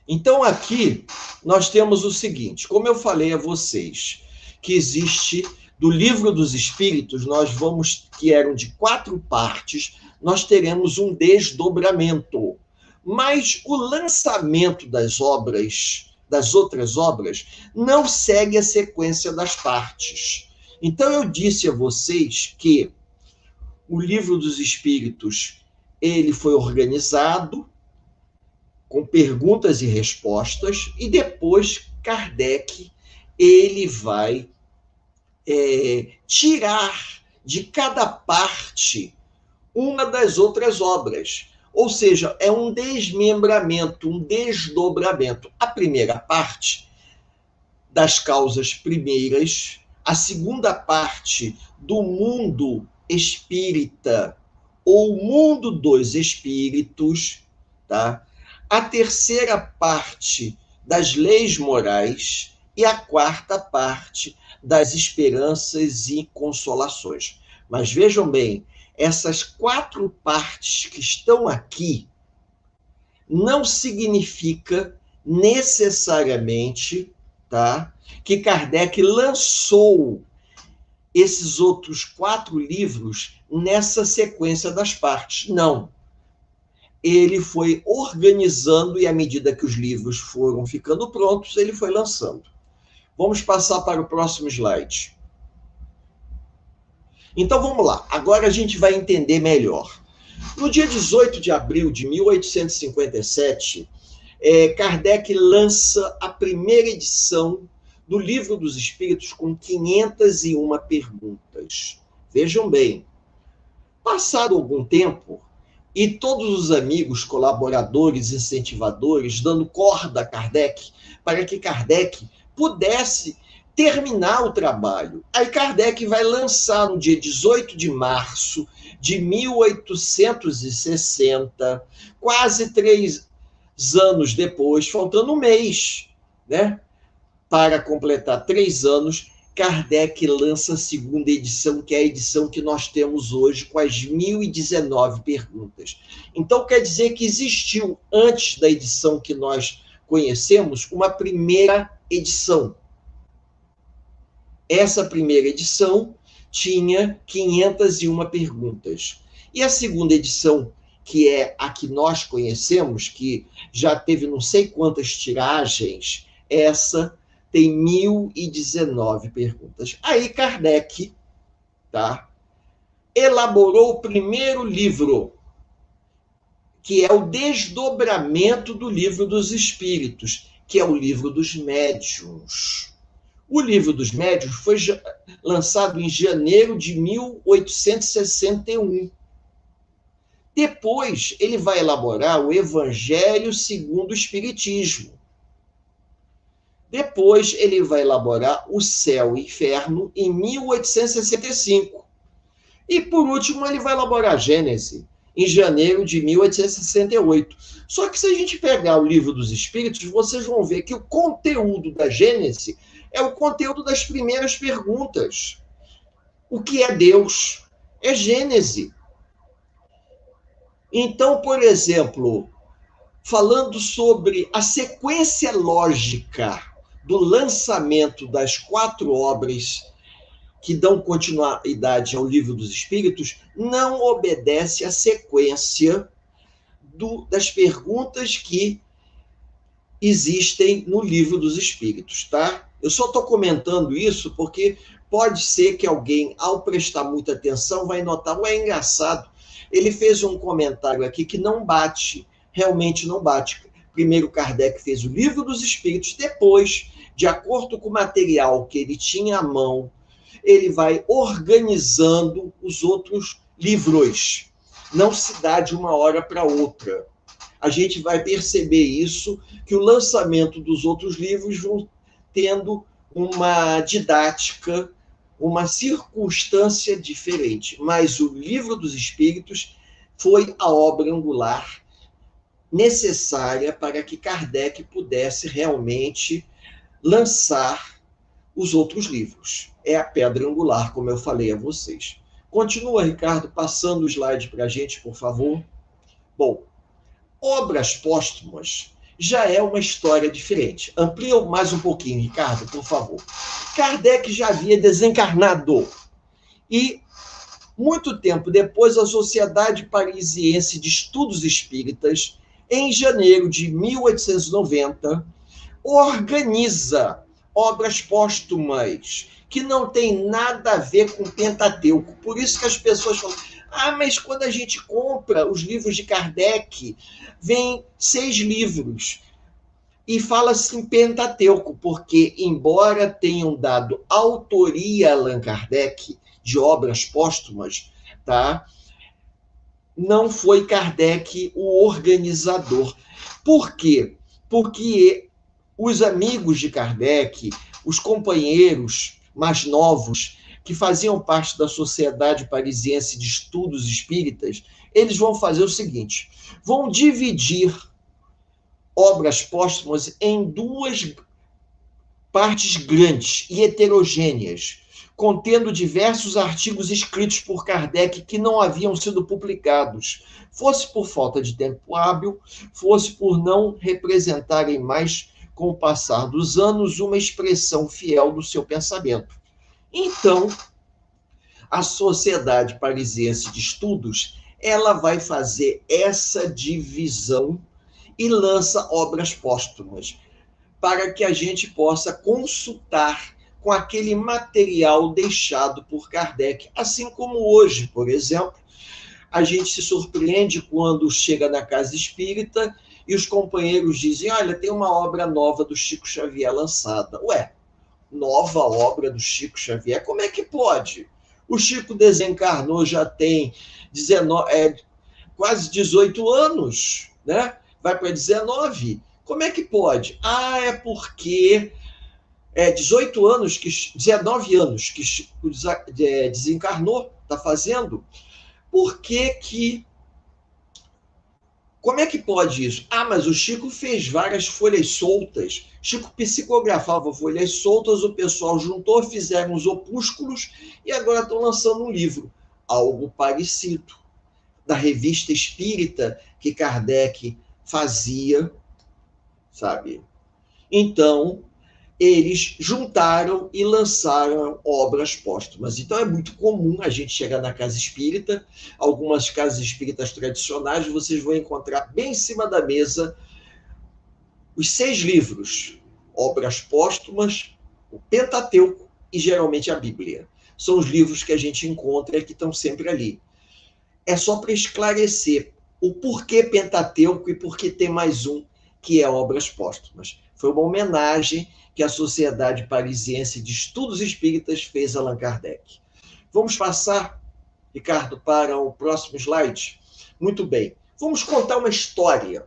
Então, aqui nós temos o seguinte, como eu falei a vocês, que existe do Livro dos Espíritos, que eram de 4 partes, nós teremos um desdobramento. Mas o lançamento das outras obras, não segue a sequência das partes. Então, eu disse a vocês que o Livro dos Espíritos, ele foi organizado com perguntas e respostas, e depois Kardec, ele vai tirar de cada parte uma das outras obras. Ou seja, é um desmembramento, um desdobramento. A primeira parte das causas primeiras, a segunda parte do mundo espírita ou mundo dos espíritos, tá? A terceira parte das leis morais e a quarta parte das esperanças e consolações. Mas vejam bem, essas 4 partes que estão aqui não significa necessariamente, tá, que Kardec lançou esses outros 4 livros nessa sequência das partes. Não. Ele foi organizando e, à medida que os livros foram ficando prontos, ele foi lançando. Vamos passar para o próximo slide. Então, vamos lá. Agora a gente vai entender melhor. No dia 18 de abril de 1857, Kardec lança a primeira edição do Livro dos Espíritos com 501 perguntas. Vejam bem, passado algum tempo, e todos os amigos, colaboradores, incentivadores, dando corda a Kardec, para que Kardec pudesse terminar o trabalho. Aí Kardec vai lançar no dia 18 de março de 1860, quase 3 anos depois, faltando um mês, né? Para completar 3 anos, Kardec lança a segunda edição, que é a edição que nós temos hoje, com as 1019 perguntas. Então, quer dizer que existiu, antes da edição que nós conhecemos, uma primeira edição. Essa primeira edição tinha 501 perguntas. E a segunda edição, que é a que nós conhecemos, que já teve não sei quantas tiragens, essa tem 1019 perguntas. Aí Kardec, tá, elaborou o primeiro livro, que é o desdobramento do Livro dos Espíritos, que é o Livro dos Médiuns. O Livro dos Médiuns foi lançado em janeiro de 1861. Depois, ele vai elaborar o Evangelho segundo o Espiritismo. Depois, ele vai elaborar o Céu e Inferno em 1865. E, por último, ele vai elaborar a Gênese em janeiro de 1868. Só que se a gente pegar o Livro dos Espíritos, vocês vão ver que o conteúdo da Gênese é o conteúdo das primeiras perguntas. O que é Deus? É Gênese. Então, por exemplo, falando sobre a sequência lógica do lançamento das 4 obras que dão continuidade ao Livro dos Espíritos, não obedece à sequência das perguntas que existem no Livro dos Espíritos, tá? Eu só estou comentando isso porque pode ser que alguém, ao prestar muita atenção, vai notar, é engraçado, ele fez um comentário aqui que não bate, realmente não bate. Primeiro Kardec fez o Livro dos Espíritos, depois, de acordo com o material que ele tinha à mão, ele vai organizando os outros livros. Não se dá de uma hora para outra. A gente vai perceber isso, que o lançamento dos outros livros vão tendo uma didática, uma circunstância diferente. Mas o Livro dos Espíritos foi a obra angular necessária para que Kardec pudesse realmente lançar os outros livros. É a pedra angular, como eu falei a vocês. Continua, Ricardo, passando o slide para a gente, por favor. Bom, obras póstumas já é uma história diferente. Amplia mais um pouquinho, Ricardo, por favor. Kardec já havia desencarnado. E, muito tempo depois, a Sociedade Parisiense de Estudos Espíritas, em janeiro de 1890, organiza obras póstumas que não tem nada a ver com o Pentateuco. Por isso que as pessoas falam, mas quando a gente compra os livros de Kardec, vem 6 livros. E fala-se em Pentateuco, porque, embora tenham dado autoria a Allan Kardec de obras póstumas, tá? Não foi Kardec o organizador. Por quê? Porque os amigos de Kardec, os companheiros mais novos, que faziam parte da Sociedade Parisiense de Estudos Espíritas, eles vão fazer o seguinte, vão dividir obras póstumas em 2 partes grandes e heterogêneas, contendo diversos artigos escritos por Kardec que não haviam sido publicados, fosse por falta de tempo hábil, fosse por não representarem mais, com o passar dos anos, uma expressão fiel do seu pensamento. Então, a Sociedade Parisiense de Estudos, ela vai fazer essa divisão e lança obras póstumas, para que a gente possa consultar com aquele material deixado por Kardec. Assim como hoje, por exemplo, a gente se surpreende quando chega na casa espírita e os companheiros dizem, olha, tem uma obra nova do Chico Xavier lançada. Ué, nova obra do Chico Xavier? Como é que pode? O Chico desencarnou já tem quase 18 anos, né? Vai para 19. Como é que pode? É porque 19 anos que Chico desencarnou, está fazendo. Por que que... Como é que pode isso? Mas o Chico fez várias folhas soltas. Chico psicografava folhas soltas, o pessoal juntou, fizeram os opúsculos e agora estão lançando um livro. Algo parecido. Da revista espírita que Kardec fazia, sabe? Então, eles juntaram e lançaram obras póstumas. Então, é muito comum a gente chegar na casa espírita, algumas casas espíritas tradicionais, vocês vão encontrar bem em cima da mesa os 6 livros, obras póstumas, o Pentateuco e, geralmente, a Bíblia. São os livros que a gente encontra e que estão sempre ali. É só para esclarecer o porquê Pentateuco e porquê tem mais um, que é obras póstumas. Foi uma homenagem que a Sociedade Parisiense de Estudos Espíritas fez a Allan Kardec. Vamos passar, Ricardo, para o próximo slide? Muito bem. Vamos contar uma história.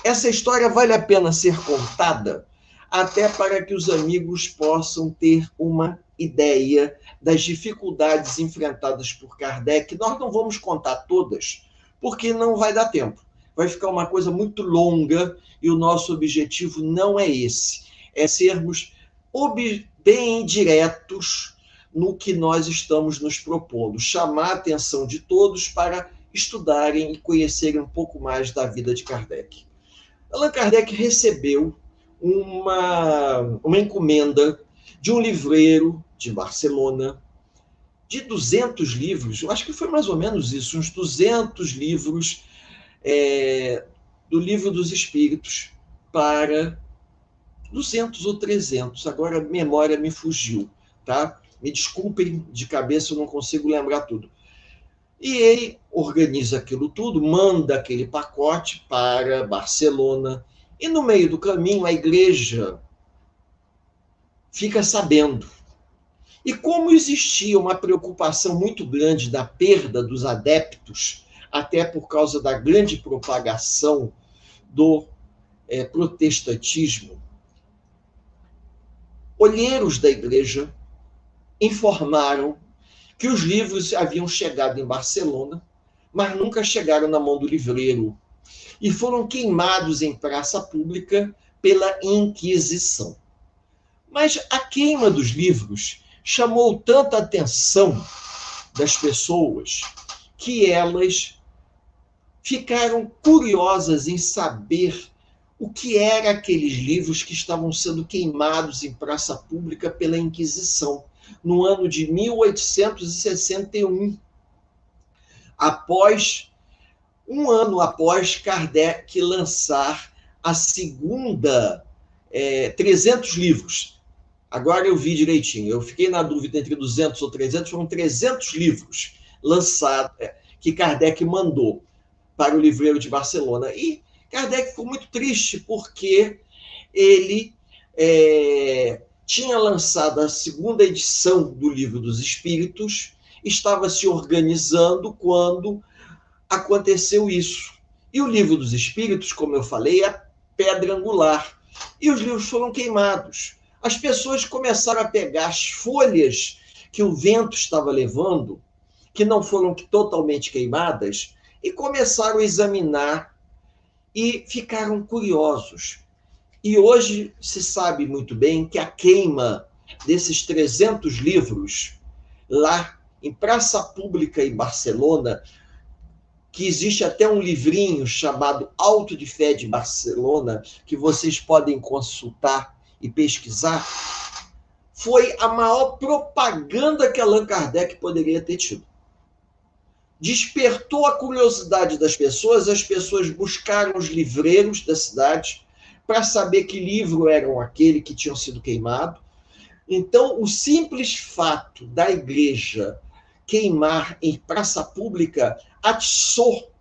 Essa história vale a pena ser contada até para que os amigos possam ter uma ideia das dificuldades enfrentadas por Kardec. Nós não vamos contar todas, porque não vai dar tempo. Vai ficar uma coisa muito longa e o nosso objetivo não é esse. É sermos bem diretos no que nós estamos nos propondo, chamar a atenção de todos para estudarem e conhecerem um pouco mais da vida de Kardec. Allan Kardec recebeu uma encomenda de um livreiro de Barcelona, de 200 livros, eu acho que foi mais ou menos isso, uns 200 livros do Livro dos Espíritos, para 200 ou 300, agora a memória me fugiu, tá? Me desculpem, de cabeça eu não consigo lembrar tudo. E ele organiza aquilo tudo, manda aquele pacote para Barcelona, e no meio do caminho a igreja fica sabendo. E como existia uma preocupação muito grande da perda dos adeptos, até por causa da grande propagação do protestantismo, olheiros da igreja informaram que os livros haviam chegado em Barcelona, mas nunca chegaram na mão do livreiro, e foram queimados em praça pública pela Inquisição. Mas a queima dos livros chamou tanta atenção das pessoas que elas ficaram curiosas em saber o que eram aqueles livros que estavam sendo queimados em praça pública pela Inquisição, no ano de 1861, um ano após Kardec lançar a segunda 300 livros. Agora eu vi direitinho, eu fiquei na dúvida entre 200 ou 300, foram 300 livros lançados, que Kardec mandou para o livreiro de Barcelona. E Kardec ficou muito triste, porque ele tinha lançado a segunda edição do Livro dos Espíritos, estava se organizando quando aconteceu isso. E o Livro dos Espíritos, como eu falei, é a pedra angular. E os livros foram queimados. As pessoas começaram a pegar as folhas que o vento estava levando, que não foram totalmente queimadas, e começaram a examinar e ficaram curiosos. E hoje se sabe muito bem que a queima desses 300 livros lá em praça pública em Barcelona, que existe até um livrinho chamado Auto de Fé de Barcelona, que vocês podem consultar e pesquisar, foi a maior propaganda que Allan Kardec poderia ter tido. Despertou a curiosidade das pessoas, as pessoas buscaram os livreiros da cidade para saber que livro eram aquele que tinham sido queimado. Então, o simples fato da igreja queimar em praça pública atiçou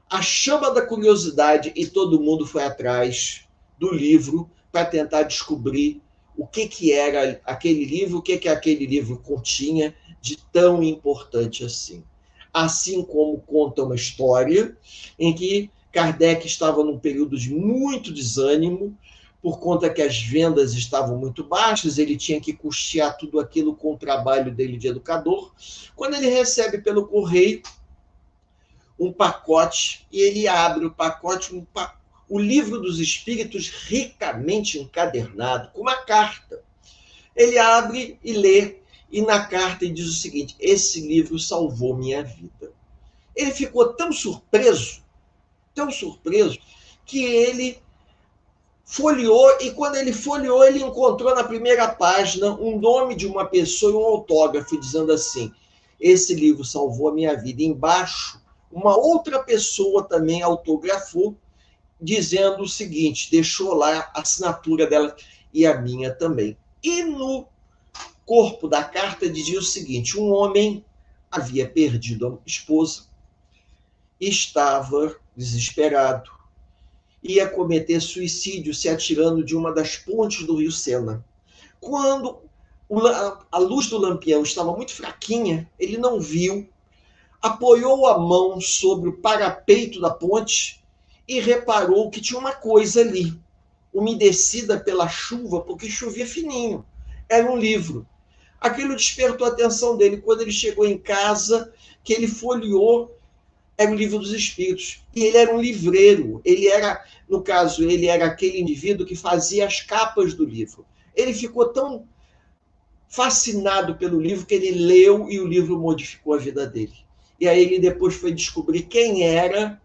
a chama da curiosidade e todo mundo foi atrás do livro para tentar descobrir o que era aquele livro, o que aquele livro continha de tão importante assim. Assim como conta uma história em que Kardec estava num período de muito desânimo, por conta que as vendas estavam muito baixas, ele tinha que custear tudo aquilo com o trabalho dele de educador, quando ele recebe pelo correio um pacote, e ele abre o pacote, o Livro dos Espíritos ricamente encadernado, com uma carta. Ele abre e lê, e na carta ele diz o seguinte: esse livro salvou minha vida. Ele ficou tão surpreso, que ele folheou, e quando ele folheou, ele encontrou na primeira página um nome de uma pessoa e um autógrafo, dizendo assim: esse livro salvou a minha vida. Embaixo, uma outra pessoa também autografou, dizendo o seguinte, deixou lá a assinatura dela e a minha também. E no corpo da carta dizia o seguinte: um homem havia perdido a esposa, estava desesperado, ia cometer suicídio se atirando de uma das pontes do rio Sena. Quando a luz do lampião estava muito fraquinha, ele não viu, apoiou a mão sobre o parapeito da ponte e reparou que tinha uma coisa ali, umedecida pela chuva, porque chovia fininho. Era um livro. Aquilo despertou a atenção dele. Quando ele chegou em casa, que ele folheou, Era o Livro dos Espíritos. E ele era um livreiro. Ele era, no caso, ele era aquele indivíduo que fazia as capas do livro. Ele ficou tão fascinado pelo livro que ele leu e o livro modificou a vida dele. E aí ele depois foi descobrir quem era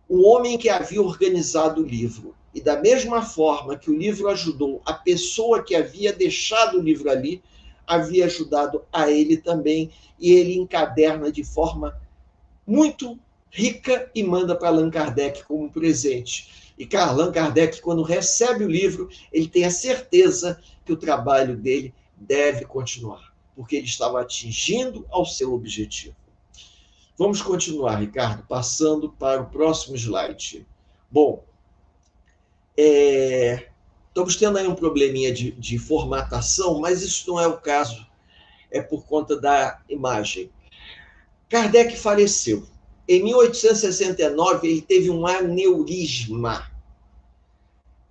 o homem que havia organizado o livro. E da mesma forma que o livro ajudou a pessoa que havia deixado o livro ali, havia ajudado a ele também. E ele encaderna de forma muito rica e manda para Allan Kardec como presente. E Allan Kardec, quando recebe o livro, ele tem a certeza que o trabalho dele deve continuar, porque ele estava atingindo ao seu objetivo. Vamos continuar, Ricardo, passando para o próximo slide. Bom, estamos tendo aí um probleminha de formatação, mas isso não é o caso, é por conta da imagem. Kardec faleceu. Em 1869, ele teve um aneurisma.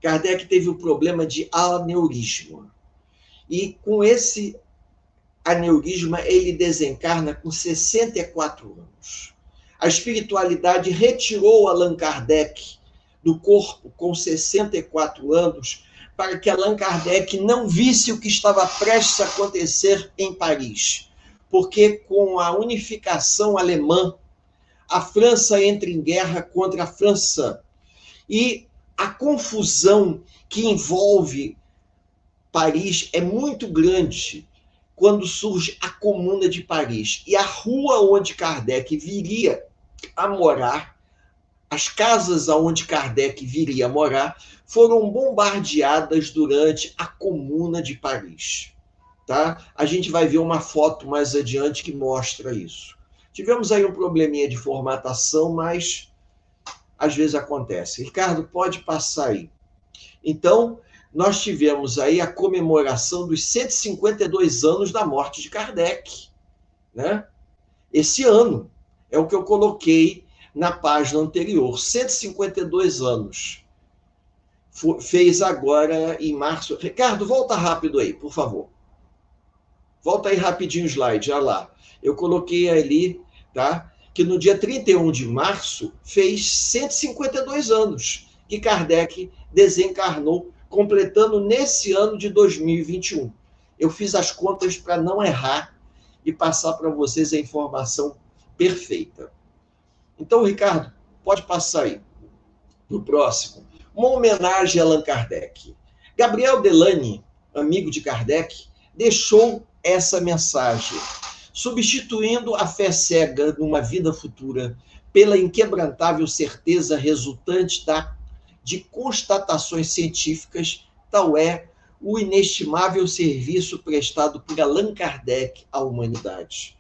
Kardec teve um problema de aneurisma. E com esse aneurisma, ele desencarna com 64 anos. A espiritualidade retirou Allan Kardec do corpo com 64 anos para que Allan Kardec não visse o que estava prestes a acontecer em Paris. Porque com a unificação alemã, a França entra em guerra contra a França. E a confusão que envolve Paris é muito grande quando surge a Comuna de Paris. E a rua onde Kardec viria a morar, as casas onde Kardec viria a morar, foram bombardeadas durante a Comuna de Paris. Tá? A gente vai ver uma foto mais adiante que mostra isso. Tivemos aí um probleminha de formatação, mas às vezes acontece. Ricardo, pode passar aí. Então, nós tivemos aí a comemoração dos 152 anos da morte de Kardec. Né? Esse ano é o que eu coloquei na página anterior. 152 anos. Fez agora em março. Ricardo, volta rápido aí, por favor. Volta aí rapidinho o slide, olha lá. Eu coloquei ali, tá? Que no dia 31 de março fez 152 anos que Kardec desencarnou, completando nesse ano de 2021. Eu fiz as contas para não errar e passar para vocês a informação perfeita. Então, Ricardo, pode passar aí no próximo. Uma homenagem a Allan Kardec. Gabriel Delany, amigo de Kardec, deixou essa mensagem: substituindo a fé cega numa vida futura pela inquebrantável certeza resultante de constatações científicas, tal é o inestimável serviço prestado por Allan Kardec à humanidade.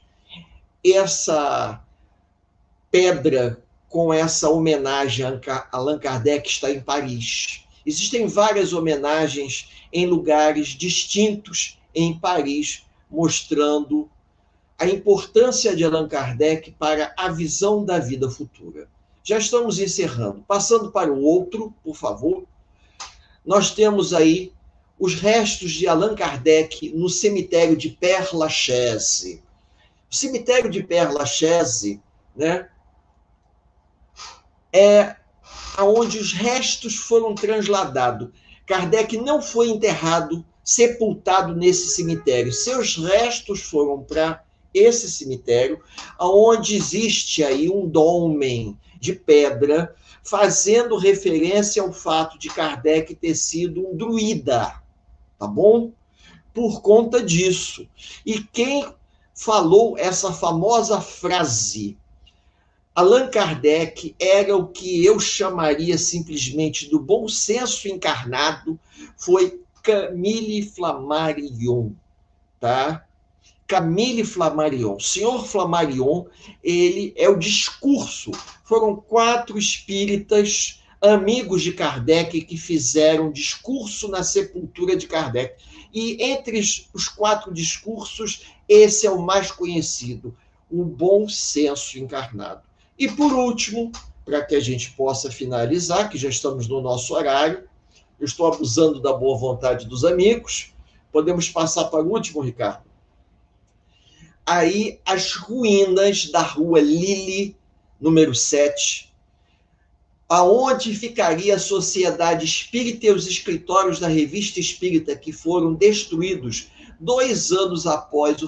Essa pedra com essa homenagem a Allan Kardec está em Paris. Existem várias homenagens em lugares distintos em Paris, mostrando a importância de Allan Kardec para a visão da vida futura. Já estamos encerrando. Passando para o outro, por favor. Nós temos aí os restos de Allan Kardec no cemitério de Père Lachaise. O cemitério de Père Lachaise, né, é onde os restos foram transladados. Kardec não foi enterrado, sepultado nesse cemitério. Seus restos foram para esse cemitério, onde existe aí um dolmen de pedra, fazendo referência ao fato de Kardec ter sido um druida, tá bom? Por conta disso. E quem falou essa famosa frase, Allan Kardec, era o que eu chamaria simplesmente do bom senso encarnado, foi Camille Flammarion, tá? Camille Flammarion. O senhor Flammarion, ele é o discurso. Foram 4 espíritas amigos de Kardec que fizeram discurso na sepultura de Kardec. E entre os 4 discursos, esse é o mais conhecido, o bom senso encarnado. E por último, para que a gente possa finalizar, que já estamos no nosso horário, eu estou abusando da boa vontade dos amigos, podemos passar para o último, Ricardo? Aí as ruínas da rua Lille, número 7, aonde ficaria a Sociedade Espírita e os escritórios da Revista Espírita, que foram destruídos 2 anos após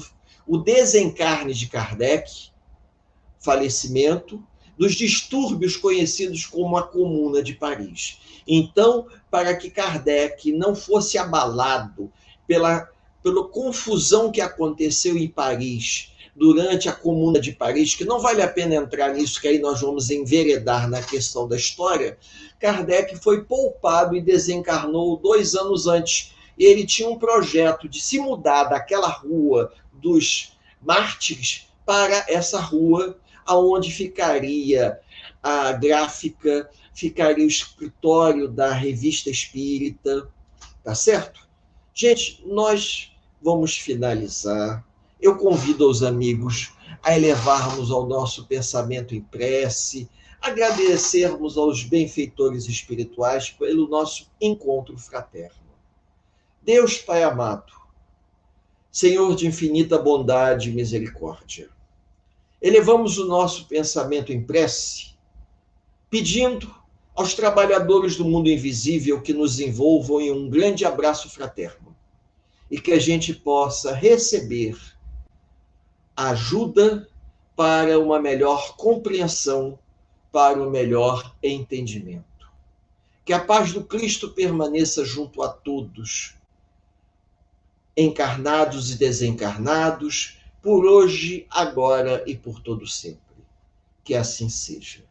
o desencarne de Kardec, falecimento, dos distúrbios conhecidos como a Comuna de Paris. Então, para que Kardec não fosse abalado pela confusão que aconteceu em Paris durante a Comuna de Paris, que não vale a pena entrar nisso, que aí nós vamos enveredar na questão da história, Kardec foi poupado e desencarnou 2 anos antes. E ele tinha um projeto de se mudar daquela rua dos mártires para essa rua aonde ficaria a gráfica, ficaria o escritório da Revista Espírita, tá certo? Gente, nós vamos finalizar. Eu convido os amigos a elevarmos ao nosso pensamento em prece, agradecermos aos benfeitores espirituais pelo nosso encontro fraterno. Deus Pai amado, Senhor de infinita bondade e misericórdia, elevamos o nosso pensamento em prece, pedindo aos trabalhadores do mundo invisível que nos envolvam em um grande abraço fraterno e que a gente possa receber ajuda para uma melhor compreensão, para um melhor entendimento. Que a paz do Cristo permaneça junto a todos, encarnados e desencarnados, por hoje, agora e por todo sempre. Que assim seja.